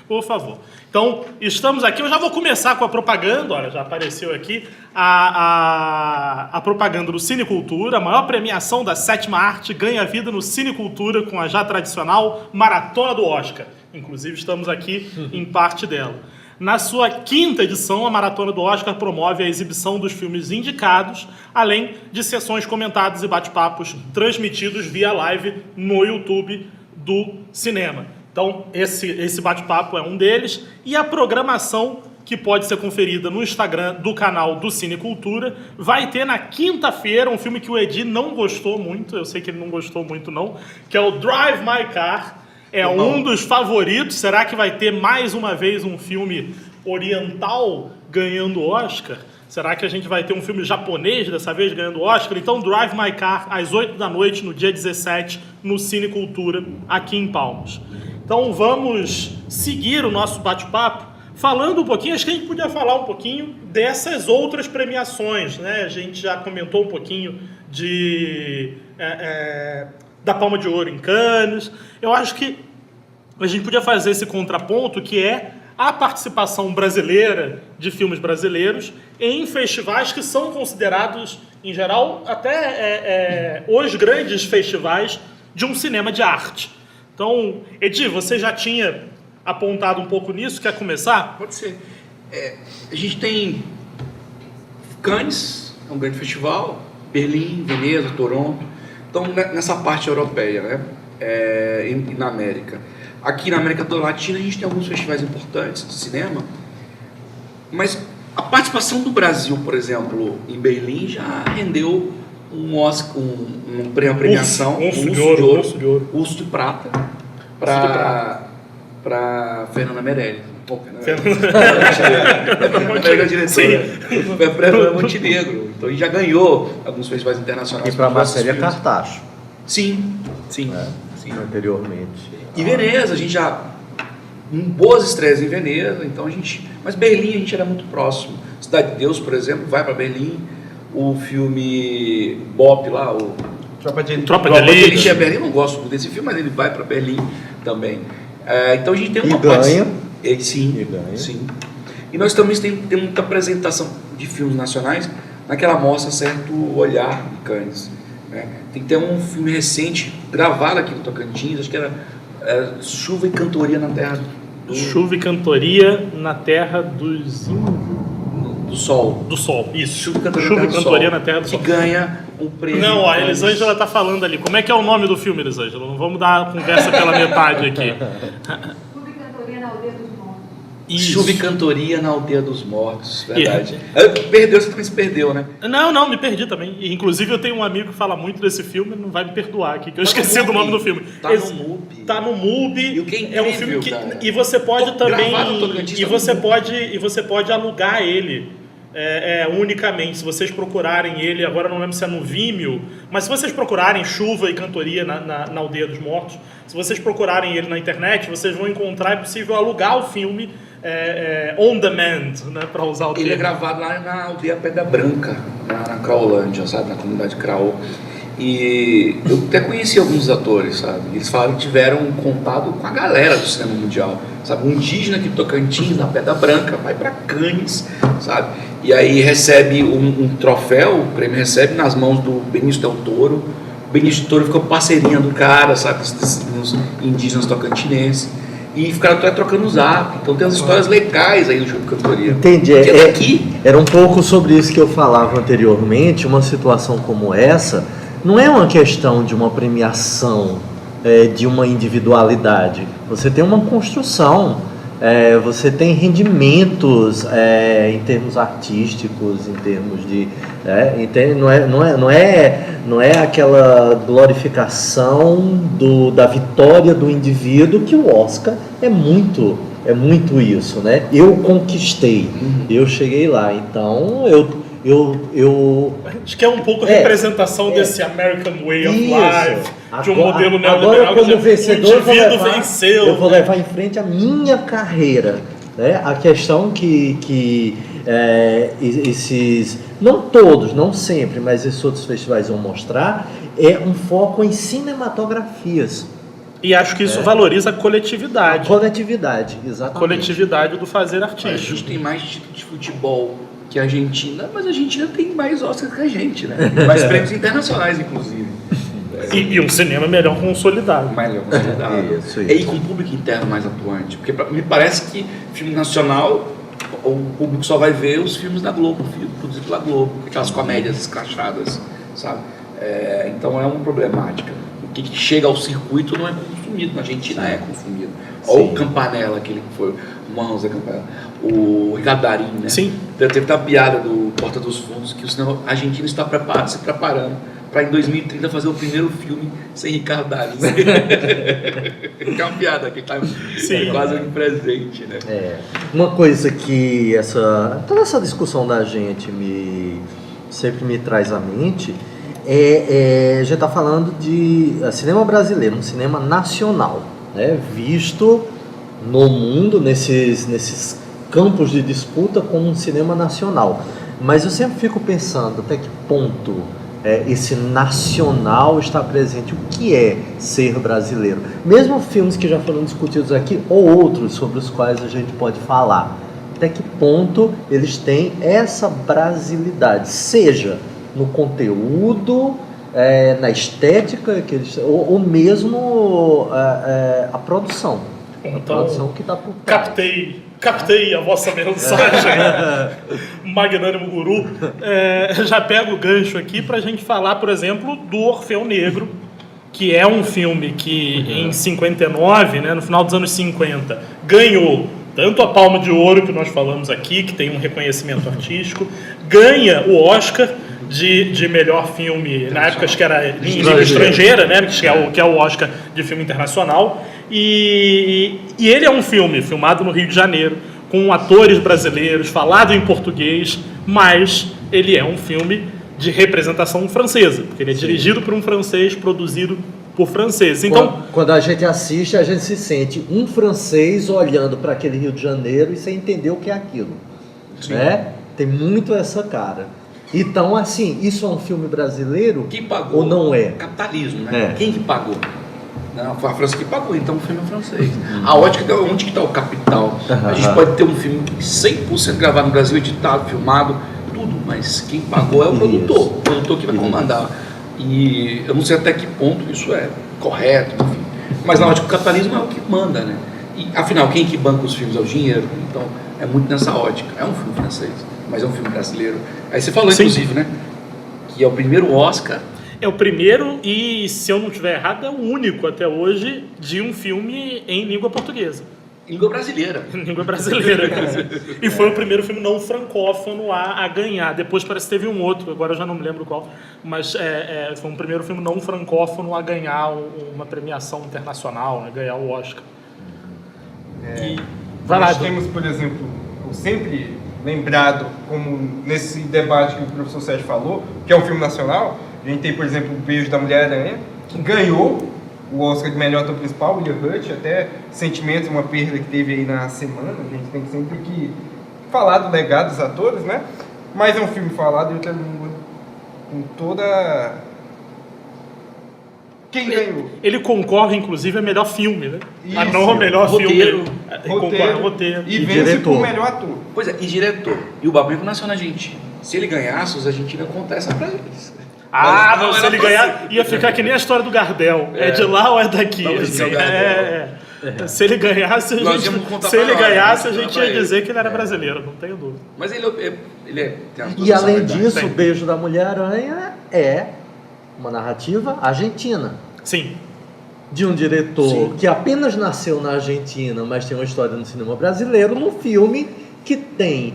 por favor. Então, estamos aqui. Eu já vou começar com a propaganda. Olha, já apareceu aqui a propaganda do Cinecultura, a maior premiação da 7ª arte, ganha vida no Cinecultura com a já tradicional Maratona do Oscar. Inclusive, estamos aqui em parte dela. Na sua 5ª edição, a Maratona do Oscar promove a exibição dos filmes indicados, além de sessões comentadas e bate-papos transmitidos via live no YouTube do cinema. Então, esse bate-papo é um deles. E a programação, que pode ser conferida no Instagram do canal do Cinecultura, vai ter na quinta-feira um filme que o Edi não gostou muito, eu sei que ele não gostou muito não, que é o Drive My Car. É um dos favoritos. Será que vai ter mais uma vez um filme oriental ganhando Oscar? Será que a gente vai ter um filme japonês dessa vez ganhando Oscar? Então, Drive My Car, às 8 da noite, no dia 17, no Cinecultura, aqui em Palmas. Então, vamos seguir o nosso bate-papo falando um pouquinho. Acho que a gente podia falar um pouquinho dessas outras premiações, né? A gente já comentou um pouquinho da Palma de Ouro em Cannes. Eu acho que a gente podia fazer esse contraponto, que é a participação brasileira de filmes brasileiros em festivais que são considerados, em geral, até os grandes festivais de um cinema de arte. Então, Edi, você já tinha apontado um pouco nisso, quer começar? Pode ser. A gente tem Cannes, é um grande festival, Berlim, Veneza, Toronto. Então, nessa parte europeia, né? E na América. Aqui na América Latina a gente tem alguns festivais importantes de cinema, mas a participação do Brasil, por exemplo, em Berlim já rendeu um Oscar, uma premiação, Urso de Ouro, Urso de Prata, para Fernanda Meirelles. Fernanda diretora. Foi a Fernanda Montenegro. Então ele já ganhou alguns festivais internacionais. E para Marcélia Cartacho. Sim. Anteriormente. E Veneza, a gente já... boas estreias em Veneza, então mas Berlim a gente era muito próximo. Cidade de Deus, por exemplo, vai para Berlim. O filme Bop lá, o Tropa de Elite é Berlim. Eu não gosto desse filme, mas ele vai para Berlim também. Então a gente tem uma ganha. Sim. E nós também temos muita apresentação de filmes nacionais naquela mostra Certo Olhar de Cannes. Né? Tem que ter um filme recente gravado aqui no Tocantins, acho que era Chuva e Cantoria na Terra Chuva e Cantoria na Terra dos Índios. Do Sol. Do Sol, isso. Chuva e Cantoria na Terra do Sol. Que ganha o prêmio. Não, a Elisângela tá falando ali. Como é que é o nome do filme, Elisângela? Não vamos dar a conversa pela metade aqui. Chuva e Cantoria na Aldeia dos Mortos. Isso. Chuva e Cantoria na Aldeia dos Mortos, verdade. Perdeu, você também se perdeu, né? Não, me perdi também. E, inclusive, eu tenho um amigo que fala muito desse filme, não vai me perdoar aqui, que eu esqueci do nome do filme. No MUBI. Tá no MUBI. E o que é incrível, é um filme que cara. e você pode também Gravado no Tocantins, e você pode alugar ele. Unicamente, se vocês procurarem ele, agora não lembro se é no Vimeo, mas se vocês procurarem Chuva e Cantoria na Aldeia dos Mortos, se vocês procurarem ele na internet, vocês vão encontrar, é possível alugar o filme on demand, né, para usar o termo. Ele é gravado lá na Aldeia Pedra Branca, na Craolândia, sabe, na comunidade Craol. E eu até conheci alguns atores, sabe? Eles falaram que tiveram contato com a galera do cinema mundial, sabe? Um indígena aqui do Tocantins, na Pedra Branca, vai pra Cannes, sabe? E aí recebe um troféu, o prêmio recebe nas mãos do Benício Del Toro. O Benício Del Toro ficou parceirinha do cara, sabe? Dos indígenas tocantinenses. E ficaram até trocando zap. Então tem umas histórias legais aí do Chuva e Cantoria. Entendi. Aqui Era um pouco sobre isso que eu falava anteriormente. Uma situação como essa não é uma questão de uma premiação, de uma individualidade. Você tem uma construção, você tem rendimentos em termos artísticos, em termos de... Não é aquela glorificação da vitória do indivíduo, que o Oscar é muito isso, né? Eu conquistei, eu cheguei lá, então Acho que é um pouco a representação desse American Way of Life, de um modelo neoliberal. Agora, como vencedor, venceu. Eu vou levar em frente a minha carreira, né? A questão que esses, não todos, não sempre, mas esses outros festivais vão mostrar, é um foco em cinematografias. E acho que isso valoriza a coletividade. A coletividade, exatamente. A coletividade do fazer a artístico. gente tem mais título de futebol que a Argentina, mas a Argentina tem mais Oscars que a gente, né? Mais prêmios internacionais, inclusive. E um cinema melhor consolidado. Melhor consolidado. Isso. E com o público interno mais atuante. Porque me parece que filme nacional, o público só vai ver os filmes da Globo, produzidos pela Globo, aquelas comédias escrachadas, sabe? Então é uma problemática. O que chega ao circuito não é consumido, na Argentina é consumido. Olha o Campanella, aquele que foi o Marlon Campanella, o Ricardo Darín, né? Sim. Teve a piada do Porta dos Fundos, que o cinema argentino está se preparando para em 2030 fazer o primeiro filme sem Ricardo Darín. Que é uma piada, que está quase presente, né? Uma coisa que toda essa discussão da gente sempre me traz à mente a gente está falando de cinema brasileiro, um cinema nacional, né? Visto no mundo, nesses campos de disputa, como um cinema nacional. Mas eu sempre fico pensando até que ponto esse nacional está presente. O que é ser brasileiro? Mesmo filmes que já foram discutidos aqui, ou outros sobre os quais a gente pode falar, até que ponto eles têm essa brasilidade, seja no conteúdo, na estética, ou mesmo a produção. Então, a produção que está por trás. Captei a vossa mensagem, magnânimo guru. Já pego o gancho aqui para a gente falar, por exemplo, do Orfeu Negro, que é um filme que em 59, né, no final dos anos 50, ganhou tanto a Palma de Ouro, que nós falamos aqui, que tem um reconhecimento artístico, ganha o Oscar de melhor filme, na época acho que era em língua estrangeira, né, que é o Oscar de filme internacional. E ele é um filme filmado no Rio de Janeiro, com atores brasileiros, falado em português, mas ele é um filme de representação francesa, porque ele é dirigido por um francês, produzido por franceses. Então, quando a gente assiste, a gente se sente um francês olhando para aquele Rio de Janeiro e sem entender o que é aquilo. Né? Tem muito essa cara. Então, assim, isso é um filme brasileiro? Quem pagou? Ou não é? Capitalismo, né? Quem que pagou? Não, foi a França que pagou, então o filme é francês. A ótica, onde que está o capital? A gente pode ter um filme 100% gravado no Brasil, editado, filmado, tudo, mas quem pagou é o produtor. O produtor que vai comandar. E eu não sei até que ponto isso é correto, enfim. Mas na ótica, o capitalismo é o que manda, né? E, afinal, quem que banca os filmes é o dinheiro. Então, é muito nessa ótica. É um filme francês. mas é um filme brasileiro. Aí você falou, Sim. inclusive, né? Que é o primeiro Oscar. É o primeiro e, se eu não estiver errado, é o único até hoje de um filme em língua portuguesa. Língua brasileira. Em língua brasileira, inclusive. E foi o primeiro filme não francófono a ganhar. Depois parece que teve um outro, agora eu já não me lembro qual. Mas foi um primeiro filme não francófono a ganhar uma premiação internacional, a ganhar o Oscar. Vai lá, Nós Edu. temos, por exemplo, o sempre lembrado, como nesse debate que o professor Sérgio falou, que é um filme nacional. A gente tem, por exemplo, O Beijo da Mulher-Aranha, que ganhou o Oscar de melhor ator principal, William Hurt, até Sentimentos, uma perda que teve aí na semana. A gente tem sempre que falar do legado dos atores, né? Mas é um filme falado em outra língua, com toda... Quem ganhou? Ele concorre, inclusive, a melhor filme, né? Mas Isso. não a melhor Roteiro. filme. Ele concorre a roteiro. E E vence diretor. por melhor ator. Pois é, e diretor. E o Babenco nasceu na Argentina. Se ele ganhasse, os argentinos iam contar essa pra eles. Ah, Não, mas se era ele pra ganhar, ser. ia ficar que nem a história do Gardel. É de lá ou é daqui? Vamos Assim, dizer o Gardel. Se ele ganhasse, Nós íamos contar se ele pra nós, ganhasse, a vamos gente contar ia pra dizer ele. que ele era brasileiro, não tenho dúvida. Mas ele tem as duas E além personalidades. disso, tem. O Beijo da Mulher-Aranha é uma narrativa argentina. Sim. De um diretor Sim. que apenas nasceu na Argentina, mas tem uma história no cinema brasileiro, num filme que tem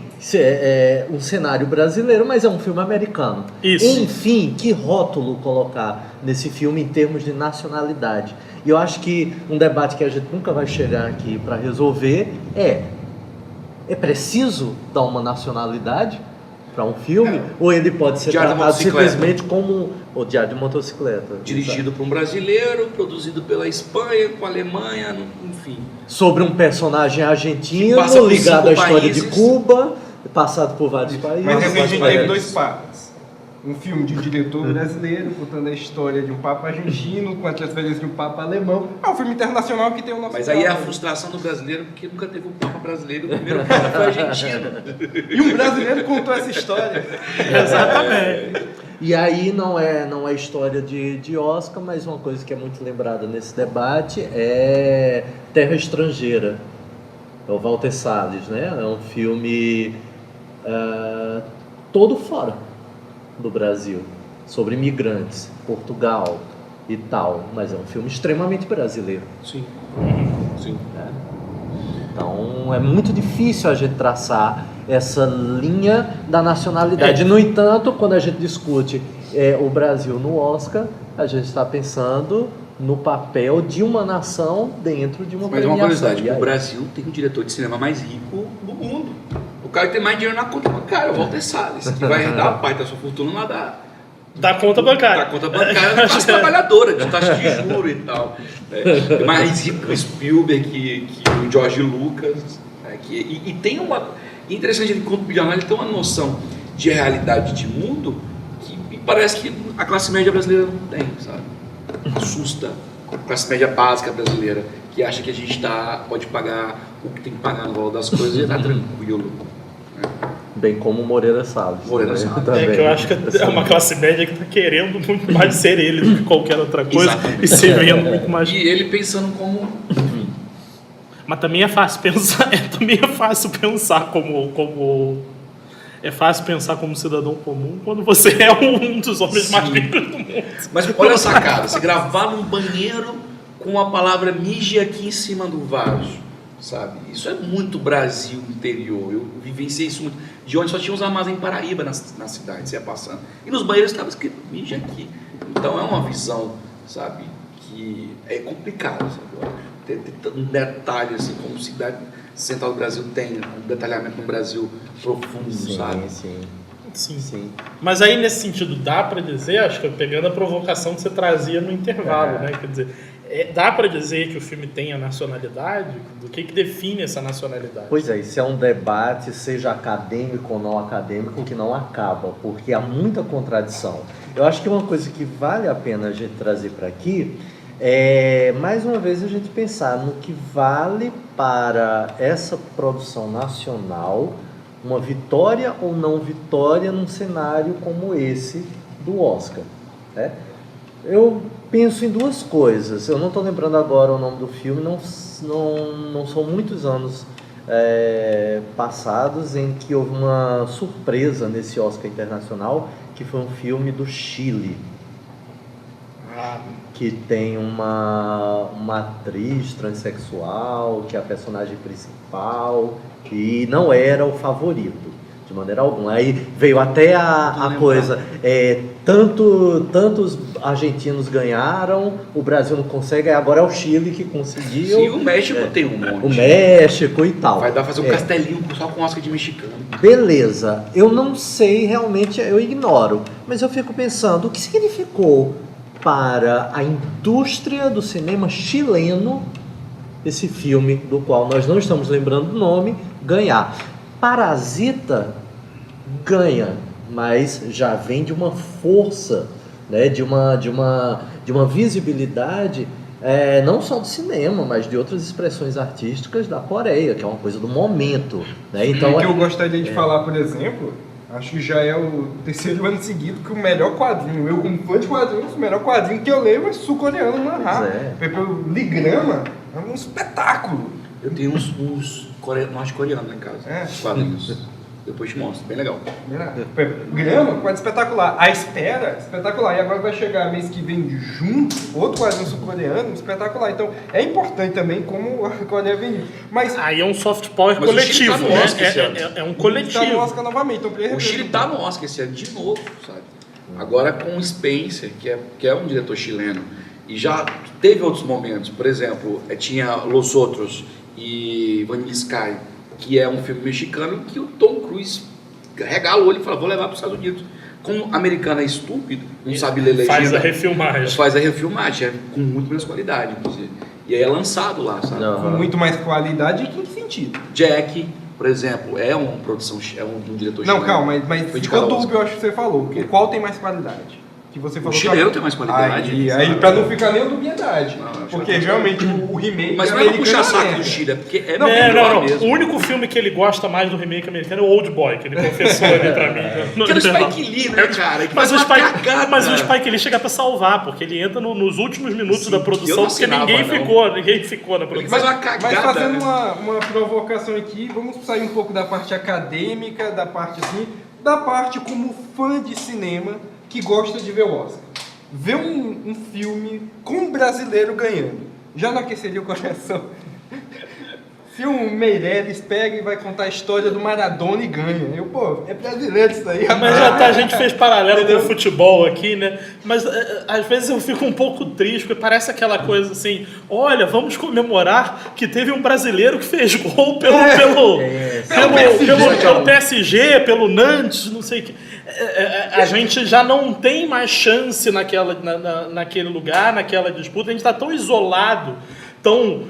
um cenário brasileiro, mas é um filme americano. Isso. Enfim, que rótulo colocar nesse filme em termos de nacionalidade? E eu acho que um debate que a gente nunca vai chegar aqui para resolver é preciso dar uma nacionalidade para um filme? Ou ele pode ser Diário de tratado Motocicleta. simplesmente como o Diário de Motocicleta? Dirigido por um brasileiro, produzido pela Espanha, com a Alemanha, enfim. Sobre um personagem Que argentino passa por ligado à 5 história de países. Cuba, passado por vários países. Mas assim, a vários gente países. teve dois papas. Um filme de um diretor brasileiro contando a história de um papa argentino com a transferência de um papa alemão. É um filme internacional que tem o nosso Mas aí é a papa. frustração do brasileiro, porque nunca teve um papa brasileiro, o primeiro papa foi argentino. E um brasileiro contou essa história. Exatamente. E aí não é história de Oscar, mas uma coisa que é muito lembrada nesse debate é Terra Estrangeira. É o Walter Salles, né? É um filme todo fora do Brasil, sobre imigrantes, Portugal e tal, mas é um filme extremamente brasileiro. Sim. Sim. Então é muito difícil a gente traçar essa linha da nacionalidade. No entanto, quando a gente discute o Brasil no Oscar, a gente está pensando no papel de uma nação dentro de uma Mas é uma premiação. curiosidade, E aí- o Brasil tem o diretor de cinema mais rico do mundo. O cara que tem mais dinheiro na conta bancária, o Walter Salles, que vai herdar a parte da sua fortuna lá Da conta bancária. da conta bancária da classe trabalhadora, de taxa de juros e tal. É mais rico que o Spielberg, que o George Lucas. E tem uma... E interessante, ele, enquanto bilionário, ele tem uma noção de realidade de mundo que me parece que a classe média brasileira não tem, sabe? Assusta a classe média básica brasileira, que acha que a gente pode pagar o que tem que pagar no valor das coisas e está tranquilo. Bem como Moreira Salles. Moreira né? Salles. Também. Que eu acho que é uma classe média que está querendo muito mais ser ele do que qualquer outra coisa. Exatamente. E se vendo muito mais. E ele pensando como... Mas também é fácil pensar, como é fácil pensar como cidadão comum quando você é um dos homens mais Sim. ricos do mundo. Mas olha a sacada, você gravar num banheiro com a palavra mije aqui em cima do vaso, sabe? Isso é muito Brasil interior, eu vivenciei isso muito. De onde só tinha uns armazéns Paraíba na cidade, você ia passando. E nos banheiros estava escrito mije aqui. Então é uma visão, sabe, que é complicado, sabe? Ter um detalhe assim, como cidade central do Brasil tem, um detalhamento no Brasil profundo, sabe? Sim. Sim. Mas aí, nesse sentido, dá para dizer, acho que pegando a provocação que você trazia no intervalo, né? Quer dizer, dá para dizer que o filme tem a nacionalidade? Do que define essa nacionalidade? Pois é, isso é um debate, seja acadêmico ou não acadêmico, que não acaba, porque há muita contradição. Eu acho que uma coisa que vale a pena a gente trazer para aqui é, mais uma vez, a gente pensar no que vale para essa produção nacional uma vitória ou não vitória num cenário como esse do Oscar, né? Eu penso em duas coisas. Eu não estou lembrando agora o nome do filme, não são muitos anos passados em que houve uma surpresa nesse Oscar internacional, que foi um filme do Chile, que tem uma atriz transexual, que é a personagem principal, e não era o favorito, de maneira alguma. Aí veio até a coisa, tantos argentinos ganharam, o Brasil não consegue, agora é o Chile que conseguiu. Sim, o México tem um monte. O México e tal. Vai dar pra fazer um castelinho só com Oscar de mexicano. Beleza, eu não sei realmente, eu ignoro, mas eu fico pensando, o que significou para a indústria do cinema chileno esse filme, do qual nós não estamos lembrando o nome, ganhar? Parasita ganha, mas já vem de uma força, né, de uma visibilidade, não só do cinema, mas de outras expressões artísticas da Coreia, que é uma coisa do momento, né? Então, o que eu gostaria de falar, por exemplo, acho que já é o terceiro ano seguido que o melhor quadrinho, eu como fã de quadrinhos, o melhor quadrinho que eu leio é sul-coreano, Manhwa. Pelo Ligrama, é um espetáculo. Eu tenho uns norte-coreanos lá em casa, os quadrinhos. Depois te mostro, bem legal. Grama, quadro espetacular. A Espera, espetacular. E agora vai chegar mês que vem de junho, outro quadrinho sul-coreano, espetacular. Então, é importante também como a Coreia vem. Mas aí é um soft power coletivo, tá no né? Oscar esse ano. É um coletivo. Tá no Oscar novamente. Então, o Chile tá no Oscar esse ano de novo, sabe? Agora com o Spencer, que é um diretor chileno. E já teve outros momentos. Por exemplo, tinha Los Outros e Vanilla Sky, que é um filme mexicano que o Tom Cruise regala o olho e fala, vou levar para os Estados Unidos. Como o americano é estúpido, não sabe ler legenda, faz a refilmagem, com muito menos qualidade, inclusive. E aí é lançado lá, sabe? Com muito mais qualidade, em que sentido? Jack, por exemplo, é uma produção, é um diretor chileno. Não, calma, mas ficou dúbio, eu acho que você falou. Qual tem mais qualidade? Que você falou, o chileno tem mais qualidade. Aí pra não ficar nem dubiedade. Porque realmente o remake. Mas não é pra puxar saco do Chile, porque não. O único filme que ele gosta mais do remake americano é o Old Boy, que ele confessou ali pra mim. Que era o Spike Lee, né, cara? Mas o Spike Lee chega pra salvar, porque ele entra nos últimos minutos da produção, porque ninguém ficou na produção. Mas uma cagada. Mas fazendo uma provocação aqui, vamos sair um pouco da parte acadêmica, da parte assim, da parte como fã de cinema que gosta de ver o Oscar. Ver um filme com um brasileiro ganhando, já não aqueceria o coração? Se o Meirelles pega e vai contar a história do Maradona e ganha, é brasileiro isso aí. Mas a gente fez paralelo com o futebol aqui, né? Mas às vezes eu fico um pouco triste, porque parece aquela coisa assim, olha, vamos comemorar que teve um brasileiro que fez gol pelo PSG, pelo Nantes, não sei o que. A gente já não tem mais chance naquele lugar, naquela disputa, a gente está tão isolado, tão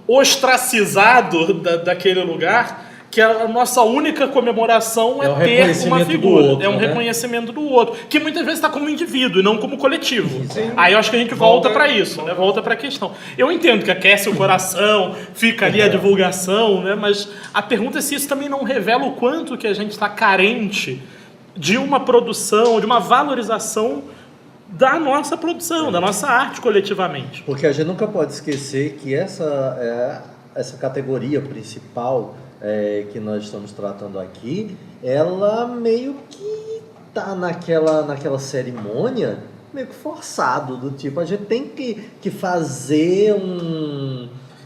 ostracizado daquele lugar, que a nossa única comemoração é ter uma figura, reconhecimento do outro, que muitas vezes está como indivíduo e não como coletivo. Sim. Aí eu acho que a gente volta para isso, né? Volta para a questão. Eu entendo que aquece o coração, fica ali a divulgação, né? Mas a pergunta é se isso também não revela o quanto que a gente está carente de uma produção, de uma valorização da nossa produção, da nossa arte coletivamente. Porque a gente nunca pode esquecer que essa categoria principal que nós estamos tratando aqui, ela meio que tá naquela cerimônia meio que forçado, do tipo, a gente tem que fazer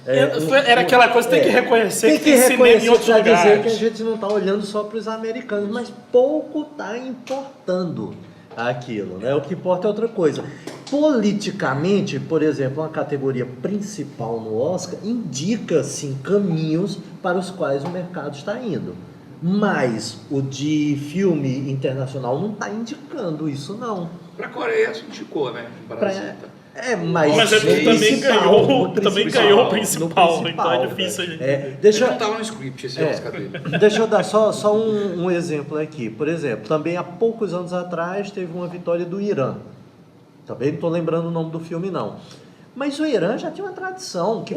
era aquela coisa, tem que reconhecer que tem cinema em outros lugares. Dizer que a gente não está olhando só para os americanos, mas pouco está importando aquilo, né? O que importa é outra coisa. Politicamente, por exemplo, uma categoria principal no Oscar indica, sim, caminhos para os quais o mercado está indo. Mas o de filme internacional não está indicando isso, não. Para a Coreia se indicou, né? Parasita. Mas também ganhou o principal, então é difícil a gente... Não estava no script esse Oscar dele. Deixa eu dar só um exemplo aqui. Por exemplo, também há poucos anos atrás teve uma vitória do Irã. Também não estou lembrando o nome do filme, não. Mas o Irã já tinha uma tradição. Que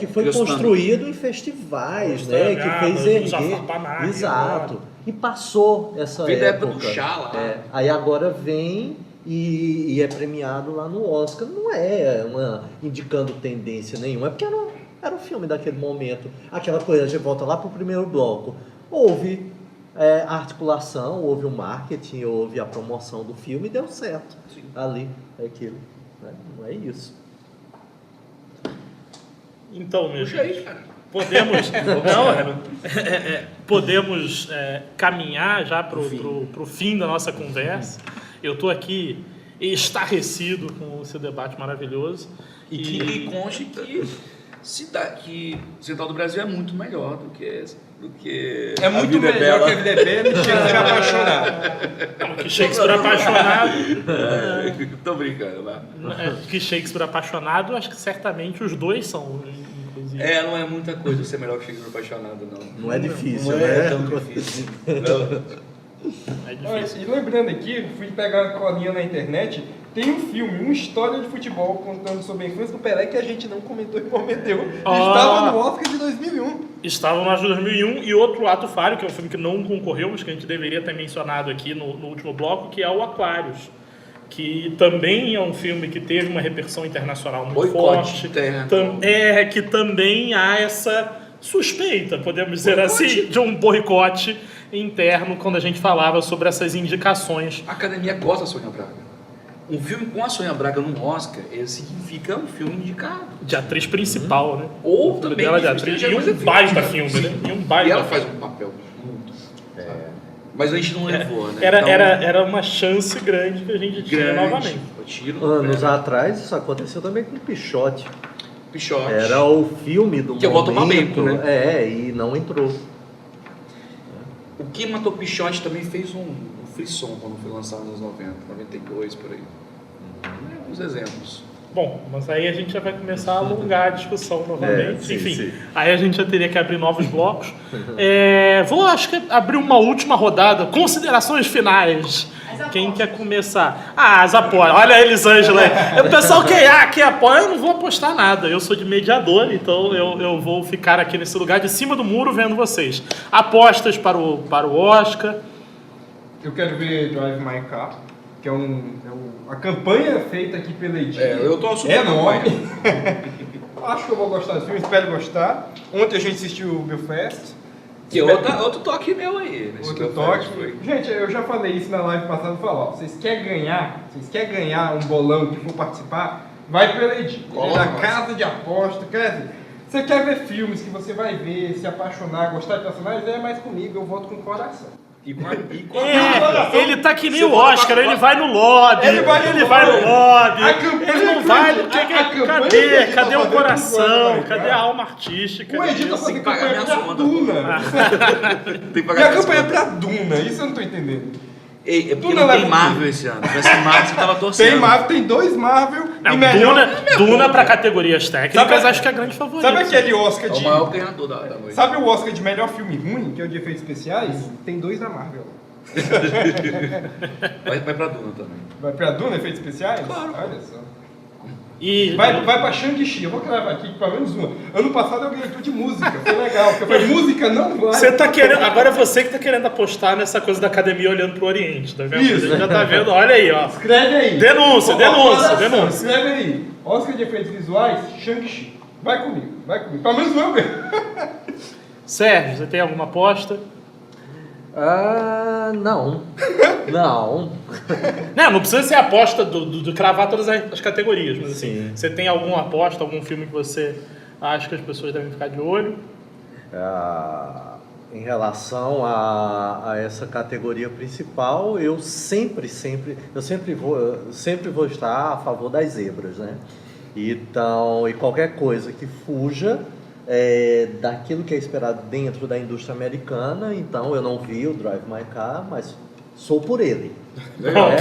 foi construído em festivais, né? Que fez erguer. Exato. E passou essa época. Do chá lá. Aí agora vem... E é premiado lá no Oscar, não é indicando tendência nenhuma, é porque era o filme daquele momento. Aquela coisa, a gente volta lá pro primeiro bloco. Houve a articulação, houve o marketing, houve a promoção do filme e deu certo. Sim. Ali, é aquilo. Né? Não é isso. Então, meu Puxa aí, gente, cara. podemos, podemos caminhar já pro fim da nossa conversa. Eu estou aqui estarrecido com esse debate maravilhoso. E que conste que Central do Brasil é muito melhor do que É muito melhor que a Vida é Bela e Shakespeare apaixonado. Que Shakespeare apaixonado. Tô brincando, lá. Que Shakespeare apaixonado, acho que certamente os dois são, inclusive. Não é muita coisa ser melhor que Shakespeare apaixonado, não. Não é difícil, Não né? é tão difícil. Não. É difícil. E lembrando aqui, fui pegar uma colinha na internet, tem um filme, uma história de futebol contando sobre a infância do Pelé que a gente não comentou em momento nenhum. Estava no Oscar de 2001. Estava no Oscar de 2001 e outro ato falho, que é um filme que não concorreu, mas que a gente deveria ter mencionado aqui no último bloco, que é o Aquarius. Que também é um filme que teve uma repercussão internacional muito forte. Que também há essa suspeita, podemos dizer assim, de um boicote interno quando a gente falava sobre essas indicações. A academia gosta da Sônia Braga. Um filme com a Sônia Braga no Oscar, ele significa um filme indicado. De atriz principal, né? Ou também dela de atriz. E um baita filme, né? E ela faz um papel muito. Mas a gente não levou, né? Era uma chance grande que a gente tinha novamente. Anos atrás, isso aconteceu também com o Pichote. Pichote. Era o filme do que momento. Que eu boto né? E não entrou. O que matou Pichote também fez um frisson quando foi lançado nos anos 90, 92, por aí. Alguns exemplos. Bom, mas aí a gente já vai começar a alongar a discussão novamente. Sim, Enfim, sim. Aí a gente já teria que abrir novos blocos. Vou, acho que, abrir uma última rodada. Considerações finais. Quem quer começar? As apostas. Olha a Elisângela aí. O pessoal que apoia, eu não vou apostar nada. Eu sou de mediador, então eu vou ficar aqui nesse lugar de cima do muro vendo vocês. Apostas para o Oscar. Eu quero ver Drive My Car, que é a campanha feita aqui pela Edir. Eu tô super enorme. Acho que eu vou gostar do filme, espero gostar. Ontem a gente assistiu o Belfast. Que outro toque meu aí. Outro toque. Gente, eu já falei isso na live passada, vou falar, vocês querem ganhar um bolão que for participar, vai pela Edir. Da casa de aposta, quer dizer, você quer ver filmes que você vai ver, se apaixonar, gostar de personagens, é mais comigo, eu voto com o coração. Ele tá que nem o Oscar, ele vai no lobby. Ele vai no lobby. Ele não vai. Cadê o coração? Cadê a alma artística? O Edir tá fazendo campanha pra Duna. E a campanha é pra Duna, isso eu não tô entendendo. É porque não tem Marvel esse ano. Se tivesse Marvel, você tava torcendo. Tem Marvel, tem 2 Marvel. Duna pra categorias técnicas, acho que é a grande favorita. Sabe aquele Oscar de... É o maior ganhador da noite. Sabe o Oscar de melhor filme ruim, que é o de efeitos especiais? Tem 2 da Marvel. Vai pra Duna também. Vai pra Duna, efeitos especiais? Claro. Olha só. E... Vai pra Shang-Chi, eu vou gravar aqui pelo menos uma. Ano passado eu ganhei tudo de música, foi legal. Porque eu falei, música não vai. Você tá querendo, agora é você que tá querendo apostar nessa coisa da academia olhando pro Oriente, tá vendo? Isso. A gente já tá vendo, olha aí, ó. Escreve aí. Denúncia. Escreve aí. Oscar de efeitos visuais, Shang-Chi. Vai comigo. Pelo menos eu ganho. Sérgio, você tem alguma aposta? Não. Não precisa ser aposta do cravar todas as categorias, mas assim, Sim. você tem alguma aposta, algum filme que você acha que as pessoas devem ficar de olho? Em relação a essa categoria principal, eu sempre vou estar a favor das zebras, né? Então, e qualquer coisa que fuja daquilo que é esperado dentro da indústria americana, então eu não vi o Drive My Car, mas sou por ele. Legal.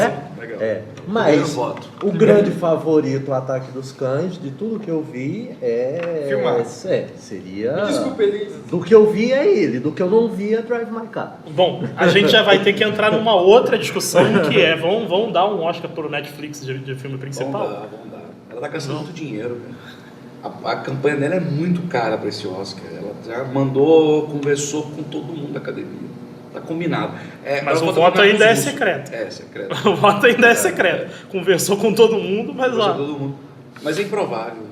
Mas o grande favorito, o Ataque dos Cães, de tudo que eu vi seria... Desculpa, ele... Do que eu vi é ele, do que eu não vi é Drive My Car. Bom, a gente já vai ter que entrar numa outra discussão que é, vão dar um Oscar pro Netflix de filme principal? Vão dar. Ela tá gastando muito dinheiro, cara. A campanha dela é muito cara para esse Oscar. Ela já conversou com todo mundo da academia. Tá combinado. Mas o voto ainda é secreto. É secreto. O voto ainda é secreto. Conversou com todo mundo, mas Conversou com todo mundo. Mas é improvável.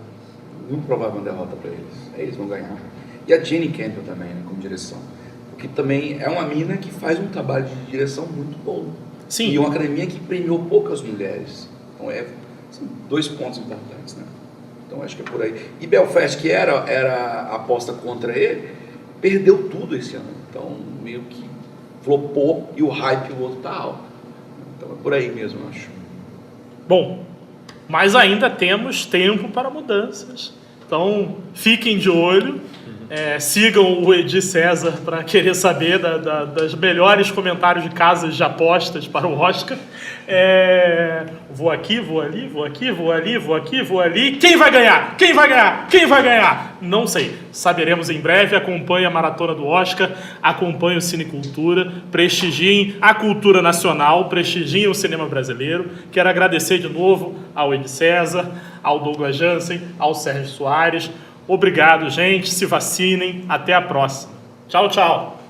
Muito provável uma derrota para eles. Eles vão ganhar. E a Jenny Campbell também, né, como direção. Porque também é uma mina que faz um trabalho de direção muito bom. Sim. E uma academia que premiou poucas mulheres. Então são 2 pontos importantes, né? Então acho que é por aí. E Belfast, que era a aposta contra ele, perdeu tudo esse ano. Então meio que flopou e o hype o outro tá alto. Então é por aí mesmo, eu acho. Bom, mas ainda temos tempo para mudanças. Então fiquem de olho. Sigam o Edi César para querer saber das melhores comentários de casas de apostas para o Oscar. Vou aqui, vou ali, vou aqui, vou ali, vou aqui, vou ali. Quem vai ganhar? Quem vai ganhar? Quem vai ganhar? Não sei. Saberemos em breve. Acompanhe a Maratona do Oscar, acompanhe o Cinecultura, prestigiem a cultura nacional, prestigiem o cinema brasileiro. Quero agradecer de novo ao Edi César, ao Douglas Jansen, ao Sérgio Soares. Obrigado, gente. Se vacinem. Até a próxima. Tchau, tchau.